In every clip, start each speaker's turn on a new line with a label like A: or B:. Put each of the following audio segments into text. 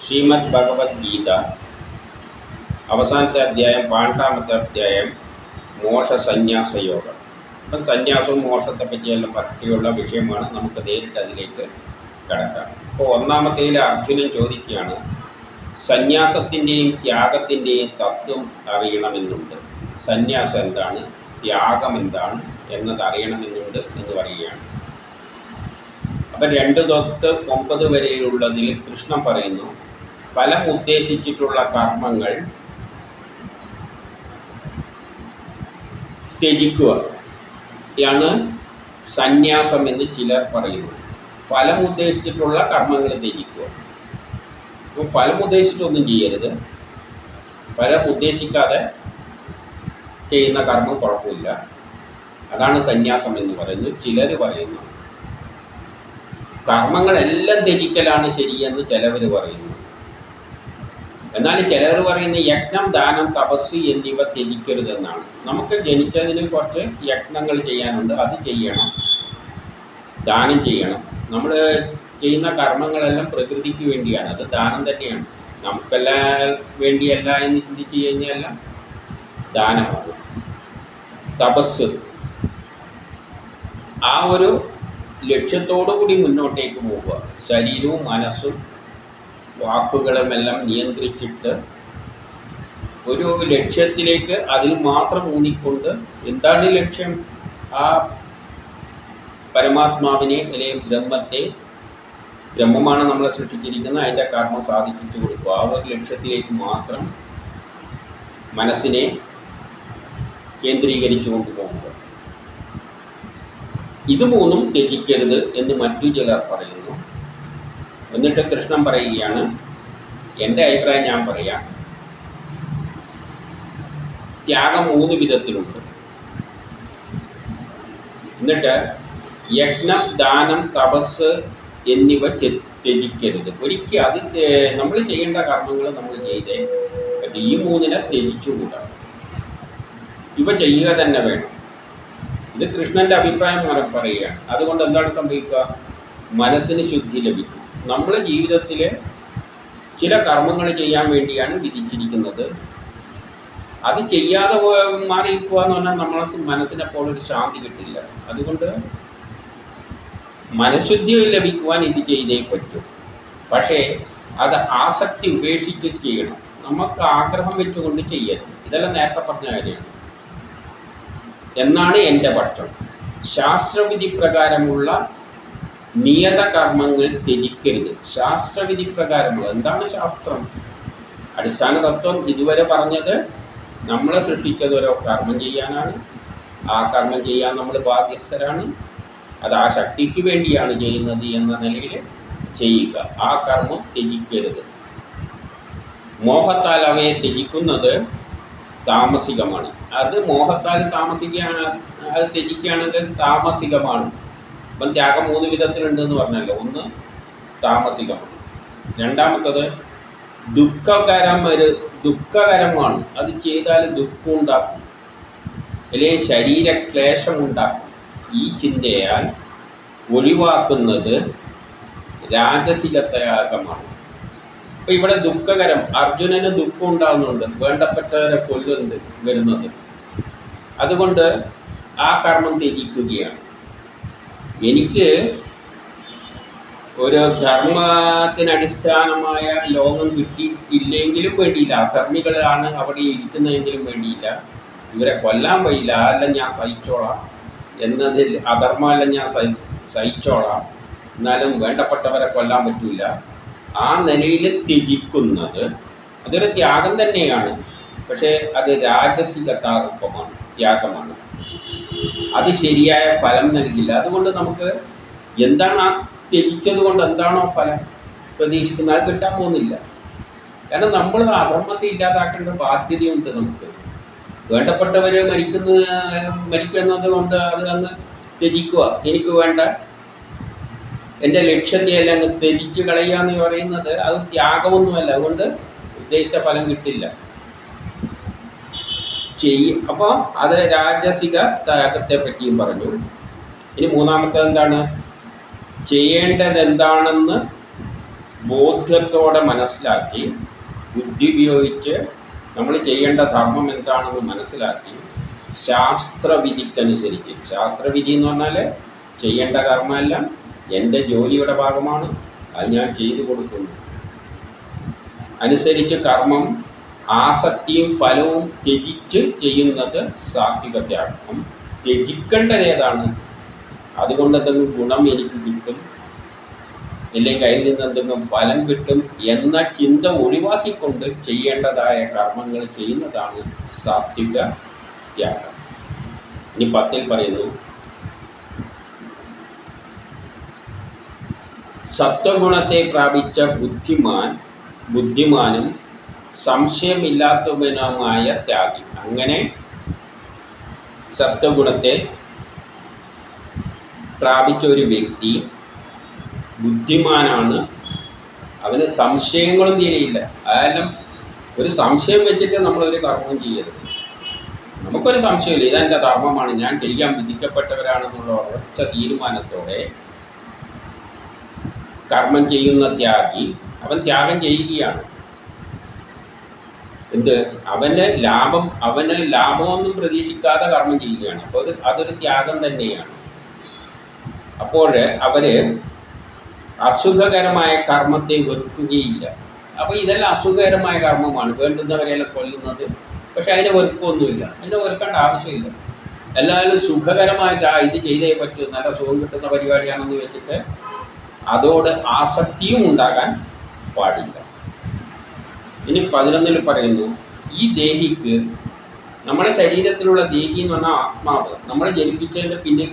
A: ശ്രീമദ് ഭഗവത്ഗീത അവസാനത്തെ അധ്യായം 12-ാമത്തെ അധ്യായം മോക്ഷ സന്യാസ യോഗം. അപ്പം സന്യാസവും മോക്ഷത്തെ പറ്റിയെല്ലാം പറ്റിയുള്ള വിഷയമാണ്. നമുക്ക് നേരിട്ട് അതിലേക്ക് കടക്കാം. അപ്പോൾ ഒന്നാമത്തേതിൽ അർജുനൻ ചോദിക്കുകയാണ്, സന്യാസത്തിൻ്റെയും ത്യാഗത്തിൻ്റെയും തത്വം അറിയണമെന്നുണ്ട്. സന്യാസം എന്താണ്, ത്യാഗം എന്താണ് എന്നത് അറിയണമെന്നുണ്ട് എന്ന് പറയുകയാണ്. അപ്പം 2 തൊട്ട് 9 വരെയുള്ളതിൽ കൃഷ്ണൻ പറയുന്നു, ഫലം ഉദ്ദേശിച്ചിട്ടുള്ള കർമ്മങ്ങൾ ത്യജിക്കുക ാണ് സന്യാസം എന്ന് ചിലർ പറയുന്നു. ഫലം ഉദ്ദേശിച്ചിട്ടുള്ള കർമ്മങ്ങൾ ത്യജിക്കുക. അപ്പോൾ ഫലം ഉദ്ദേശിച്ചിട്ടൊന്നും ചെയ്യരുത്. ഫലം ഉദ്ദേശിക്കാതെ ചെയ്യുന്ന കർമ്മം കുഴപ്പമില്ല, അതാണ് സന്യാസം എന്ന് പറയുന്നത്. ചിലർ പറയുന്നു കർമ്മങ്ങളെല്ലാം ത്യജിക്കലാണ് ശരിയെന്ന് ചിലവർ പറയുന്നു. എന്നാൽ ചിലർ പറയുന്ന യജ്ഞം, ദാനം, തപസ് എന്നിവ ത്യജിക്കരുതെന്നാണ്. നമുക്ക് ജനിച്ചതിന് കുറച്ച് യജ്ഞങ്ങൾ ചെയ്യാനുണ്ട്, അത് ചെയ്യണം. ദാനം ചെയ്യണം. നമ്മൾ ചെയ്യുന്ന കർമ്മങ്ങളെല്ലാം പ്രകൃതിക്ക് വേണ്ടിയാണ്, അത് ദാനം തന്നെയാണ്. നമുക്കെല്ലാം വേണ്ടിയല്ല എന്ന് ചിന്തിച്ച് കഴിഞ്ഞാൽ ദാനമാണ്. തപസ് ആ ഒരു ലക്ഷ്യത്തോടു കൂടി മുന്നോട്ടേക്ക് പോവുക. ശരീരവും മനസ്സും വാക്കുകളുമെല്ലാം നിയന്ത്രിച്ചിട്ട് ഒരു ലക്ഷ്യത്തിലേക്ക് അതിൽ മാത്രം ഊന്നിക്കൊണ്ട്, എന്താണ് ലക്ഷ്യം? ആ പരമാത്മാവിനെ അല്ലെങ്കിൽ ബ്രഹ്മത്തെ, ബ്രഹ്മമാണ് നമ്മളെ സൃഷ്ടിച്ചിരിക്കുന്നത്, അതിൻ്റെ കർമ്മം സാധിപ്പിച്ചു കൊടുക്കുക. ആ ഒരു ലക്ഷ്യത്തിലേക്ക് മാത്രം മനസ്സിനെ കേന്ദ്രീകരിച്ചു കൊണ്ടുപോകുക. ഇത് മൂന്നും ത്യജിക്കരുത് എന്ന് മറ്റു ചിലർ പറയുന്നു. എന്നിട്ട് കൃഷ്ണൻ പറയുകയാണ്, എൻ്റെ അഭിപ്രായം ഞാൻ പറയാം, ത്യാഗം 3 വിധത്തിലുണ്ട്. എന്നിട്ട് യജ്ഞം, ദാനം, തപസ് എന്നിവ ത്യജിക്കരുത്. ഒരിക്കലും അത് നമ്മൾ ചെയ്യേണ്ട കർമ്മങ്ങൾ നമ്മൾ ചെയ്തേ പറ്റും. ഈ 3നെ ത്യജിച്ചുകൂടാ. ഇവ ചെയ്യുക തന്നെ വേണം. ഇത് കൃഷ്ണൻ്റെ അഭിപ്രായം പറയുകയാണ്. അതുകൊണ്ട് എന്താണ് സംഭവിക്കുക? മനസ്സിന് ശുദ്ധി ലഭിക്കും. നമ്മുടെ ജീവിതത്തിൽ ചില കർമ്മങ്ങൾ ചെയ്യാൻ വേണ്ടിയാണ് വിധിച്ചിരിക്കുന്നത്. അത് ചെയ്യാതെ മാറിയിരിക്കുക എന്ന് പറഞ്ഞാൽ നമ്മളെ മനസ്സിനെപ്പോൾ ഒരു ശാന്തി കിട്ടില്ല. അതുകൊണ്ട് മനഃശുദ്ധി ലഭിക്കുവാൻ ഇത് ചെയ്തേ പറ്റൂ. പക്ഷേ അത് ആസക്തി ഉപേക്ഷിച്ച് ചെയ്യണം. നമുക്ക് ആഗ്രഹം വെച്ചുകൊണ്ട് ചെയ്യരുത്. ഇതെല്ലാം നേരത്തെ പറഞ്ഞ കാര്യമാണ് എന്നാണ് എൻ്റെ പക്ഷം. ശാസ്ത്രവിധി പ്രകാരമുള്ള നിയത കർമ്മങ്ങൾ ത്യജിക്കരുത്. ശാസ്ത്രവിധി പ്രകാരമുള്ള എന്താണ് ശാസ്ത്രം? അടിസ്ഥാന തത്വം ഇതുവരെ പറഞ്ഞത് നമ്മളെ സൃഷ്ടിച്ചത് ഓരോ കർമ്മം ചെയ്യാനാണ്. ആ കർമ്മം ചെയ്യാൻ നമ്മൾ ബാധ്യസ്ഥരാണ്. അത് ആ ശക്തിക്ക് വേണ്ടിയാണ് ചെയ്യുന്നത് എന്ന നിലയിൽ ചെയ്യുക. ആ കർമ്മം ത്യജിക്കരുത്. മോഹത്താൽ അവയെ ത്യജിക്കുന്നത് താമസികമാണ്. അത് മോഹത്താൽ അത് ത്യജിക്കുകയാണെങ്കിൽ താമസികമാണ്. അപ്പം ത്യാഗം 3 വിധത്തിലുണ്ടെന്ന് പറഞ്ഞല്ലോ. ഒന്ന് താമസികമാണ്, രണ്ടാമത്തത് ദുഃഖകരമാണ്. അത് ചെയ്താൽ ദുഃഖം ഉണ്ടാക്കും, അല്ലെങ്കിൽ ശരീരക്ലേശമുണ്ടാക്കും. ഈ ചിന്തയാൽ ഒഴിവാക്കുന്നത് രാജസിക ത്യാഗമാണ്. അപ്പം ഇവിടെ ദുഃഖകരം, അർജുനന് ദുഃഖം ഉണ്ടാകുന്നുണ്ട്, വേണ്ടപ്പെട്ടവരെ വരുന്നത്. അതുകൊണ്ട് ആ കർമ്മം ത്യജിക്കുകയാണ്. എനിക്ക് ഒരു ധർമ്മത്തിനടിസ്ഥാനമായ ലോകം കിട്ടിയില്ലെങ്കിലും വേണ്ടിയില്ല, അധർമ്മികളാണ് അവിടെ ഇരിക്കുന്നതെങ്കിലും വേണ്ടിയില്ല, ഇവരെ കൊല്ലാൻ വയ്യില്ല, അതെല്ലാം ഞാൻ സഹിച്ചോളാം എന്നതിൽ, അധർമ്മമെല്ലാം ഞാൻ സഹിച്ചോളാം, എന്നാലും വേണ്ടപ്പെട്ടവരെ കൊല്ലാൻ പറ്റില്ല, ആ നിലയിൽ ത്യജിക്കുന്നത് അതൊരു ത്യാഗം തന്നെയാണ്. പക്ഷേ അത് രാജസിക ത്യാഗമാണ്. അത് ശരിയായ ഫലം നൽകില്ല. അതുകൊണ്ട് നമുക്ക് എന്താണ് ആ ത്യജിച്ചത് കൊണ്ട് എന്താണോ ഫലം പ്രതീക്ഷിക്കുന്നത്, അത് കിട്ടാൻ പോകുന്നില്ല. കാരണം നമ്മൾ അധർമ്മത്തെ ഇല്ലാതാക്കേണ്ട ബാധ്യതയുണ്ട് നമുക്ക്. വേണ്ടപ്പെട്ടവർ മരിക്കുന്നത് കൊണ്ട് അത് അങ്ങ് ത്യജിക്കുക, എനിക്ക് വേണ്ട എൻ്റെ ലക്ഷ്യത്തെയല്ല അങ്ങ് ത്യജിച്ച് കളയുക എന്ന് പറയുന്നത് അത് ത്യാഗമൊന്നുമല്ല. അതുകൊണ്ട് ഉദ്ദേശിച്ച ഫലം കിട്ടില്ല. അപ്പോൾ അത് രാജസിക ത്യാഗത്തെ പറ്റിയും പറഞ്ഞു. ഇനി 3-മത്തത് എന്താണ്? ചെയ്യേണ്ടത് എന്താണെന്ന് ബോധ്യത്തോടെ മനസ്സിലാക്കി ബുദ്ധി ഉപയോഗിച്ച് നമ്മൾ ചെയ്യേണ്ട ധർമ്മം എന്താണെന്ന് മനസ്സിലാക്കി ശാസ്ത്രവിധിക്കനുസരിച്ച്, ശാസ്ത്രവിധി എന്ന് പറഞ്ഞാൽ ചെയ്യേണ്ട കർമ്മമെല്ലാം എൻ്റെ ജോലിയുടെ ഭാഗമാണ്, അത് ഞാൻ ചെയ്തു കൊടുക്കുന്നു അനുസരിച്ച് കർമ്മം ആസക്തിയും ഫലവും ത്യജിച്ച് ചെയ്യുന്നത് സാത്വിക ത്യാഗം. ത്യജിക്കേണ്ടത് ഏതാണ്? അതുകൊണ്ട് എന്തെങ്കിലും ഗുണം എനിക്ക് കിട്ടും, ഇല്ലെങ്കിൽ അതിൽ നിന്ന് എന്തെങ്കിലും ഫലം കിട്ടും എന്ന ചിന്ത ഒഴിവാക്കിക്കൊണ്ട് ചെയ്യേണ്ടതായ കർമ്മങ്ങൾ ചെയ്യുന്നതാണ് സാത്വിക ത്യാഗം. ഇനി 10 പറയുന്നു, സത്വഗുണത്തെ പ്രാപിച്ച ബുദ്ധിമാനും സംശയമില്ലാത്തവനുമായ ത്യാഗി. അങ്ങനെ സത്വഗുണത്തെ പ്രാപിച്ച ഒരു വ്യക്തി ബുദ്ധിമാനാണ്, അവന് സംശയങ്ങളും തീരെയില്ല. കാരണം ഒരു സംശയം വെച്ചിട്ട് നമ്മളൊരു കർമ്മം ചെയ്യരുത്. നമുക്കൊരു സംശയമില്ല, ഇതെൻ്റെ ധർമ്മമാണ്, ഞാൻ ചെയ്യാൻ വിധിക്കപ്പെട്ടവരാണെന്നുള്ള ഉറച്ച തീരുമാനത്തോടെ കർമ്മം ചെയ്യുന്ന ത്യാഗി അവൻ ത്യാഗം ചെയ്യുകയാണ്. അവന് ലാഭമൊന്നും പ്രതീക്ഷിക്കാതെ കർമ്മം ചെയ്യുകയാണ്. അപ്പോൾ അതൊരു ത്യാഗം തന്നെയാണ്. അപ്പോൾ അവര് അസുഖകരമായ കർമ്മത്തെ വെറുക്കുകയില്ല. അപ്പോൾ ഇതെല്ലാം അസുഖകരമായ കർമ്മമാണ്, വേണ്ടുന്നവരെല്ലാം കൊല്ലുന്നത്. പക്ഷെ അതിനെ വെറുപ്പൊന്നുമില്ല, അതിനെ വെറുക്കേണ്ട ആവശ്യമില്ല. എല്ലാവരും സുഖകരമായിട്ട് ഇത് ചെയ്തേ പറ്റൂ, നല്ല സുഖം കിട്ടുന്ന പരിപാടിയാണെന്ന് വെച്ചിട്ട് അതോട് ആസക്തിയും ഉണ്ടാകാൻ പാടില്ല. ഇനി 11 പറയുന്നു, ഈ ദേഹിക്ക്, നമ്മുടെ ശരീരത്തിലുള്ള ദേഹി എന്ന് പറഞ്ഞാൽ ആത്മാവ്, നമ്മളെ ജനിപ്പിച്ചതിൻ്റെ പിന്നിൽ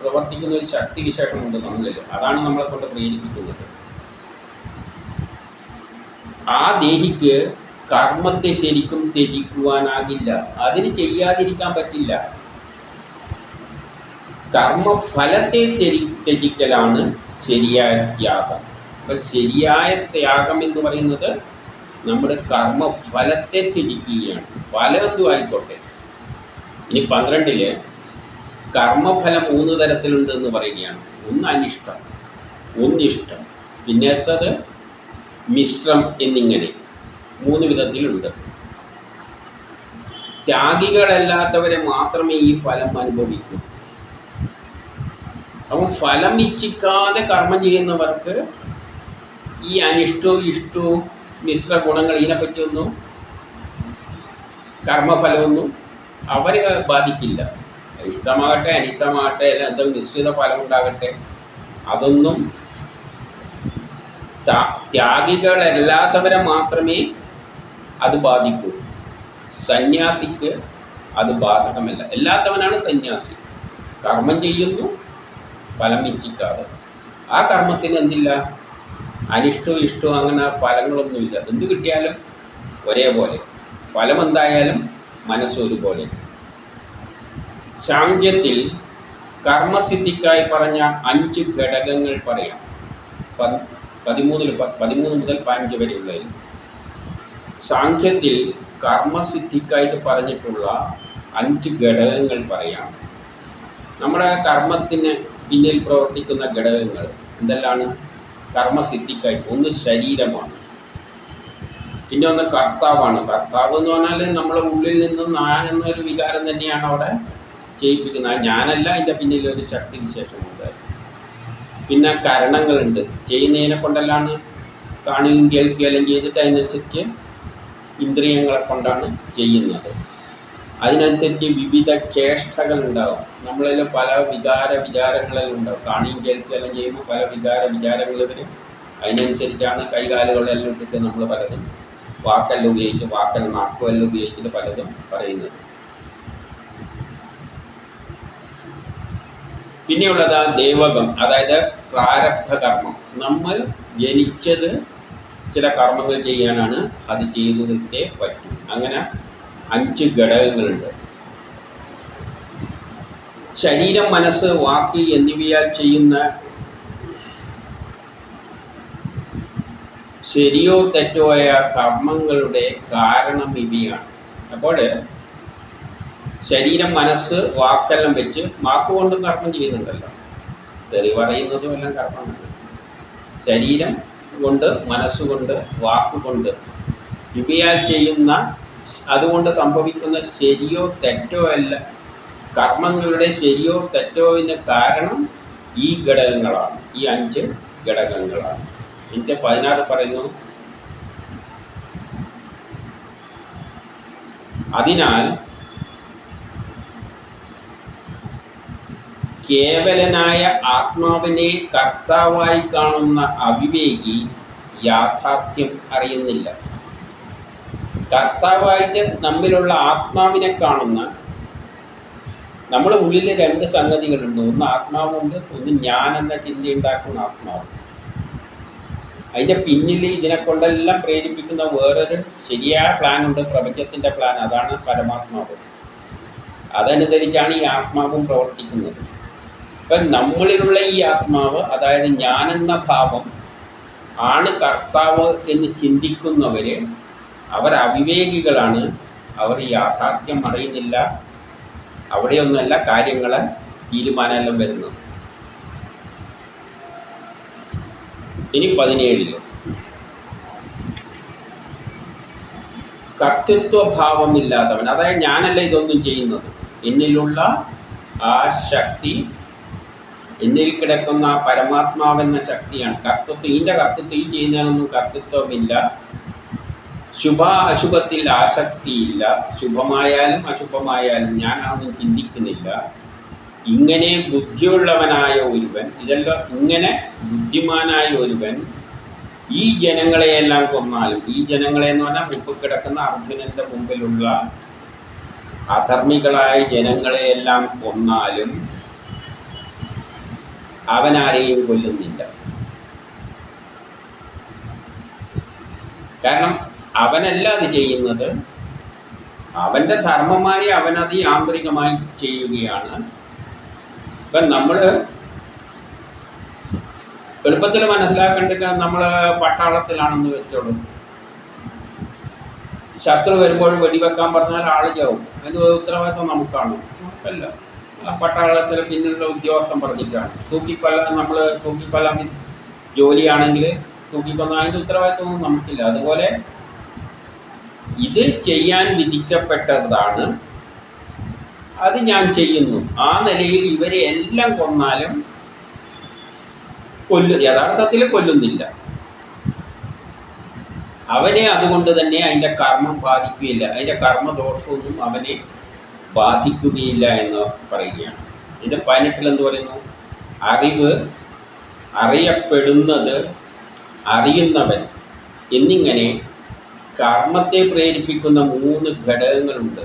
A: പ്രവർത്തിക്കുന്ന ഒരു ശക്തി വിശേഷമുണ്ട് നമ്മളിൽ, അതാണ് നമ്മളെ കൊണ്ട് പ്രേരിപ്പിക്കുന്നത്. ആ ദേഹിക്ക് കർമ്മത്തെ ശരിക്കും ത്യജിക്കുവാനാകില്ല, അതിന് ചെയ്യാതിരിക്കാൻ പറ്റില്ല. കർമ്മഫലത്തെ ത്യജിക്കലാണ് ശരിയായ ത്യാഗം. അപ്പം ശരിയായ ത്യാഗം എന്ന് പറയുന്നത് നമ്മുടെ കർമ്മഫലത്തെ ത്യജിക്കുകയാണ്. ഫലം എന്തും ആയിക്കോട്ടെ. ഇനി 12 കർമ്മഫലം 3 തരത്തിലുണ്ടെന്ന് പറയുകയാണ്. ഒന്ന് അനിഷ്ടം, ഒന്നിഷ്ടം, പിന്നേത്തത് മിശ്രം എന്നിങ്ങനെ 3 വിധത്തിലുണ്ട്. ത്യാഗികളല്ലാത്തവരെ മാത്രമേ ഈ ഫലം അനുഭവിക്കൂ. അപ്പം ഫലം ഇച്ഛിക്കാതെ കർമ്മം ചെയ്യുന്നവർക്ക് ഈ അനിഷ്ടവും ഇഷ്ടവും മിശ്ര ഗുണങ്ങൾ ഇതിനെപ്പറ്റിയൊന്നും കർമ്മഫലമൊന്നും അവരെ ബാധിക്കില്ല. ഇഷ്ടമാകട്ടെ അനിഷ്ടമാകട്ടെ അല്ല എന്തെങ്കിലും മിശ്രിത ഫലം ഉണ്ടാകട്ടെ, അതൊന്നും ത്യാഗികളല്ലാത്തവരെ മാത്രമേ അത് ബാധിക്കൂ. സന്യാസിക്ക് അത് ബാധകമല്ല. അല്ലാത്തവനാണ് സന്യാസി. കർമ്മം ചെയ്യുന്നു ഫലം ഇച്ഛിക്കാതെ. ആ കർമ്മത്തിന് എന്തില്ല, അനിഷ്ടവും ഇഷ്ടവും അങ്ങനെ ഫലങ്ങളൊന്നുമില്ല. എന്ത് കിട്ടിയാലും ഒരേപോലെ, ഫലം എന്തായാലും മനസ്സൊരുപോലെ. സാങ്ക്യത്തിൽ കർമ്മസിദ്ധിക്കായി പറഞ്ഞ 5 ഘടകങ്ങൾ പറയാം. 13 മുതൽ 15 വരെയുള്ളതിൽ സാങ്ക്യത്തിൽ കർമ്മസിദ്ധിക്കായിട്ട് പറഞ്ഞിട്ടുള്ള 5 ഘടകങ്ങൾ പറയാം. നമ്മുടെ കർമ്മത്തിന് പിന്നിൽ പ്രവർത്തിക്കുന്ന ഘടകങ്ങൾ എന്തെല്ലാമാണ്? കർമ്മസിദ്ധിക്കായി ഒന്ന് ശരീരമാണ്, പിന്നെ ഒന്ന് കർത്താവാണ്. കർത്താവ് എന്ന് പറഞ്ഞാൽ നമ്മളെ ഉള്ളിൽ നിന്ന് ഞാൻ എന്നൊരു വികാരം തന്നെയാണ് അവിടെ ചെയ്യിപ്പിക്കുന്നത്. ഞാനല്ല, അതിൻ്റെ പിന്നിൽ ഒരു ശക്തി വിശേഷമുണ്ട്. പിന്നെ കരണങ്ങളുണ്ട്, ചെയ്യുന്നതിനെ കൊണ്ടെല്ലാണ് കാണുകയും കേൾക്കുകയെല്ലാം ചെയ്തിട്ട് അതിനനുസരിച്ച് ഇന്ദ്രിയങ്ങളെ കൊണ്ടാണ് ചെയ്യുന്നത്. അതിനനുസരിച്ച് വിവിധ ചേഷ്ടകൾ ഉണ്ടാകും. നമ്മളെല്ലാം പല വിചാരങ്ങളെല്ലാം ഉണ്ടാകും. കാണുകയും കേൾക്കുകയെല്ലാം ചെയ്യുമ്പോൾ പല വിചാരങ്ങൾ വരും. അതിനനുസരിച്ചാണ് കൈകാലുകളെല്ലാം ഇട്ടിട്ട് നമ്മൾ പലതും വാക്കെല്ലാം ഉപയോഗിച്ച്, നാക്കുമെല്ലാം ഉപയോഗിച്ചിട്ട് പലതും പറയുന്നത്. പിന്നെയുള്ളത് ദേവകം, അതായത് പ്രാരബ്ധ കർമ്മം. നമ്മൾ ജനിച്ചത് ചില കർമ്മങ്ങൾ ചെയ്യാനാണ്, അത് ചെയ്തു നിർത്തേ പറ്റും. അങ്ങനെ 5 ഘടകങ്ങളുണ്ട്. ശരീരം, മനസ്സ്, വാക്ക് എന്നിവയാൽ ചെയ്യുന്ന ശരിയോ തെറ്റോ ആയ കർമ്മങ്ങളുടെ കാരണം ഇവയാണ്. അപ്പോൾ ശരീരം, മനസ്സ്, വാക്കെല്ലാം വെച്ച്, വാക്കുകൊണ്ടും കർമ്മം ചെയ്യുന്നുണ്ടല്ലോ, തെറി പറയുന്നതും എല്ലാം കർമ്മമാണ്. ശരീരം, കൊണ്ട്, മനസ്സുകൊണ്ട്, വാക്കുകൊണ്ട് ഇവയാൽ ചെയ്യുന്ന, അതുകൊണ്ട് സംഭവിക്കുന്ന ശരിയോ തെറ്റോ അല്ല, കർമ്മങ്ങളുടെ ശരിയോ തെറ്റോവിന് കാരണം ഈ ഘടകങ്ങളാണ്, ഈ 5 ഘടകങ്ങളാണ്. 16 പറയുന്നു, അതിനാൽ കേവലനായ ആത്മാവിനെ കർത്താവായി കാണുന്ന അവിവേകി യാഥാർത്ഥ്യം അറിയുന്നില്ല. കർത്താവായിട്ട് നമ്മിലുള്ള ആത്മാവിനെ കാണുന്ന, നമ്മുടെ ഉള്ളിൽ 2 സംഗതികളുണ്ട്. ഒന്ന് ആത്മാവുണ്ട്, ഒന്ന് ഞാൻ എന്ന ചിന്തയുണ്ടാക്കുന്ന ആത്മാവ്. അതിൻ്റെ പിന്നിൽ ഇതിനെ കൊണ്ടെല്ലാം പ്രേരിപ്പിക്കുന്ന വേറൊരു ശരിയായ പ്ലാനുണ്ട്, പ്രപഞ്ചത്തിൻ്റെ പ്ലാൻ. അതാണ് പരമാത്മാവ്. അതനുസരിച്ചാണ് ഈ ആത്മാവും പ്രവർത്തിക്കുന്നത്. ഇപ്പം നമ്മളിലുള്ള ഈ ആത്മാവ്, അതായത് ഞാനെന്ന ഭാവം ആണ് കർത്താവ് എന്ന് ചിന്തിക്കുന്നവർ അവർ അവിവേകികളാണ്. അവർ യാഥാർത്ഥ്യം അറിയുന്നില്ല. അവിടെയൊന്നുമല്ല കാര്യങ്ങളെ തീരുമാനമെല്ലാം വരുന്നത്. ഇനി 17 കർത്തൃത്വഭാവമില്ലാത്തവൻ, അതായത് ഞാനല്ല ഇതൊന്നും ചെയ്യുന്നത്, എന്നിലുള്ള ആ ശക്തി, എന്നിൽ കിടക്കുന്ന ആ പരമാത്മാവെന്ന ശക്തിയാണ് കർത്തൃത്വം. ഇതിൻ്റെ കർത്തൃത്വം, ഈ ചെയ്യുന്നതിനൊന്നും കർത്തൃത്വമില്ല. ശുഭ അശുഭത്തിൽ ആസക്തിയില്ല. ശുഭമായാലും അശുഭമായാലും ഞാൻ അതൊന്നും ചിന്തിക്കുന്നില്ല. ഇങ്ങനെ ബുദ്ധിയുള്ളവനായ ഒരുവൻ, ഇതെല്ലാം ഇങ്ങനെ ബുദ്ധിമാനായ ഒരുവൻ ഈ ജനങ്ങളെയെല്ലാം കൊന്നാലും, ഈ ജനങ്ങളെ എന്ന് പറഞ്ഞാൽ മുമ്പ് കിടക്കുന്ന അർജുനൻ്റെ മുമ്പിലുള്ള അധർമ്മികളായ ജനങ്ങളെയെല്ലാം കൊന്നാലും അവനാരെയും കൊല്ലുന്നില്ല. കാരണം അവനല്ല അത് ചെയ്യുന്നത്, അവൻ്റെ ധർമ്മമായി അവനത് യാന്ത്രികമായി ചെയ്യുകയാണ്. ഇപ്പം നമ്മൾ എളുപ്പത്തിൽ മനസ്സിലാക്കേണ്ടത്, നമ്മൾ പട്ടാളത്തിലാണെന്ന് വെച്ചോളൂ. ശത്രു വരുമ്പോൾ വെടിവെക്കാൻ പറഞ്ഞാൽ ആൾ ചാവും. അതിൻ്റെ ഉത്തരവാദിത്വം നമുക്കാണ്, നമുക്കല്ല. ആ പട്ടാളത്തിൽ പിന്നിലുള്ള ഉദ്യോഗസ്ഥൻ പറഞ്ഞിട്ടാണ്. നമ്മൾ തൂക്കിക്കൊല്ലാൻ ജോലിയാണെങ്കിൽ തൂക്കിക്കൊന്ന അതിൻ്റെ ഉത്തരവാദിത്വമൊന്നും നമുക്കില്ല. അതുപോലെ ഇത് ചെയ്യാൻ വിധിക്കപ്പെട്ടതാണ്, അത് ഞാൻ ചെയ്യുന്നു. ആ നിലയിൽ ഇവരെ എല്ലാം കൊന്നാലും യഥാർത്ഥത്തിൽ കൊല്ലുന്നില്ല. അവനെ അതുകൊണ്ട് തന്നെ അതിൻ്റെ കർമ്മം ബാധിക്കുകയില്ല, അതിൻ്റെ കർമ്മദോഷമൊന്നും അവനെ ബാധിക്കുകയില്ല എന്ന് പറയുകയാണ്. ഇതിൻ്റെ 18 എന്ത് പറയുന്നു? അറിവ്, അറിയപ്പെടുന്നത്, അറിയുന്നവൻ എന്നിങ്ങനെ കർമ്മത്തെ പ്രേരിപ്പിക്കുന്ന 3 ഘടകങ്ങളുണ്ട്.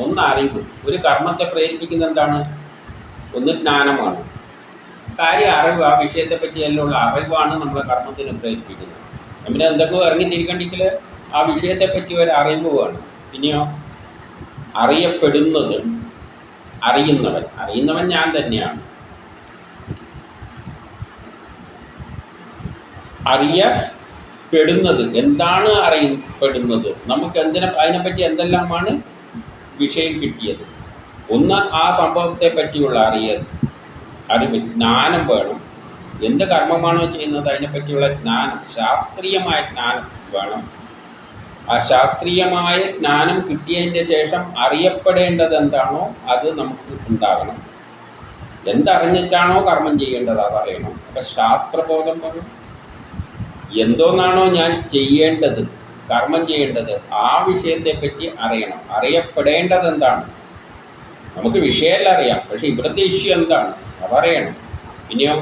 A: ഒന്ന് അറിവ്. ഒരു കർമ്മത്തെ പ്രേരിപ്പിക്കുന്ന എന്താണ്? ഒന്ന് ജ്ഞാനമാണ്. കാര്യം അറിവ്, ആ വിഷയത്തെപ്പറ്റി എല്ലാം ഉള്ള അറിവാണ് നമ്മളെ കർമ്മത്തിന് പ്രേരിപ്പിക്കുന്നത്. പിന്നെ എന്തൊക്കെ ഇറങ്ങിത്തിരിക്കണ്ടെങ്കിൽ ആ വിഷയത്തെപ്പറ്റി ഒരു അറിവ് വേണം. പിന്നെയോ അറിയപ്പെടുന്നത്, അറിയുന്നവൻ. അറിയുന്നവൻ ഞാൻ തന്നെയാണ്. അറിയപ്പെടുന്നത്, എന്താണ് അറിയപ്പെടുന്നത്? നമുക്ക് അതിനെപ്പറ്റി എന്തെല്ലാമാണ് വിഷയം കിട്ടിയത്? ഒന്ന് ആ സംഭവത്തെ പറ്റിയുള്ള അറിവ്. ജ്ഞാനം വേണം. എന്ത് കർമ്മമാണോ ചെയ്യുന്നത് അതിനെപ്പറ്റിയുള്ള ജ്ഞാനം, ശാസ്ത്രീയമായ ജ്ഞാനം വേണം. ആ ശാസ്ത്രീയമായ ജ്ഞാനം കിട്ടിയതിൻ്റെ ശേഷം അറിയപ്പെടേണ്ടത് എന്താണോ അത് നമുക്ക് ഉണ്ടാകണം. എന്തറിഞ്ഞിട്ടാണോ കർമ്മം ചെയ്യേണ്ടത് അതറിയണം. അപ്പം ശാസ്ത്രബോധം വേണം. എന്തോന്നാണോ ഞാൻ ചെയ്യേണ്ടത്, കർമ്മം ചെയ്യേണ്ടത്, ആ വിഷയത്തെപ്പറ്റി അറിയണം. അറിയപ്പെടേണ്ടത് എന്താണ്? നമുക്ക് വിഷയമല്ല അറിയാം, പക്ഷെ ഇവിടുത്തെ ഇഷ്യൂ എന്താണ് അതറിയണം. പിന്നെയോ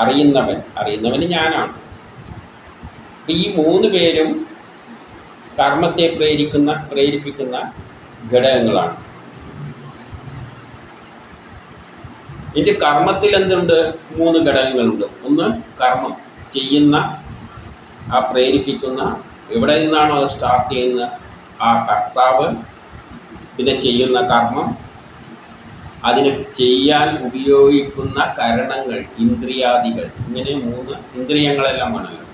A: അറിയുന്നവന് ഞാനാണ്. അപ്പം ഈ 3 പേരും കർമ്മത്തെ പ്രേരിപ്പിക്കുന്ന ഘടകങ്ങളാണ്. ഇതിൻ്റെ കർമ്മത്തിൽ എന്തുണ്ട്? 3 ഘടകങ്ങളുണ്ട്. ഒന്ന് കർമ്മം ചെയ്യുന്ന, ആ പ്രേരിപ്പിക്കുന്ന, എവിടെ നിന്നാണോ അത് സ്റ്റാർട്ട് ചെയ്യുന്ന ആ കർത്താവ്, പിന്നെ ചെയ്യുന്ന കർമ്മം, അതിന് ചെയ്യാൻ ഉപയോഗിക്കുന്ന കരണങ്ങൾ, ഇന്ദ്രിയാദികൾ, ഇങ്ങനെ 3 ഇന്ദ്രിയങ്ങളെല്ലാം വേണമല്ലോ.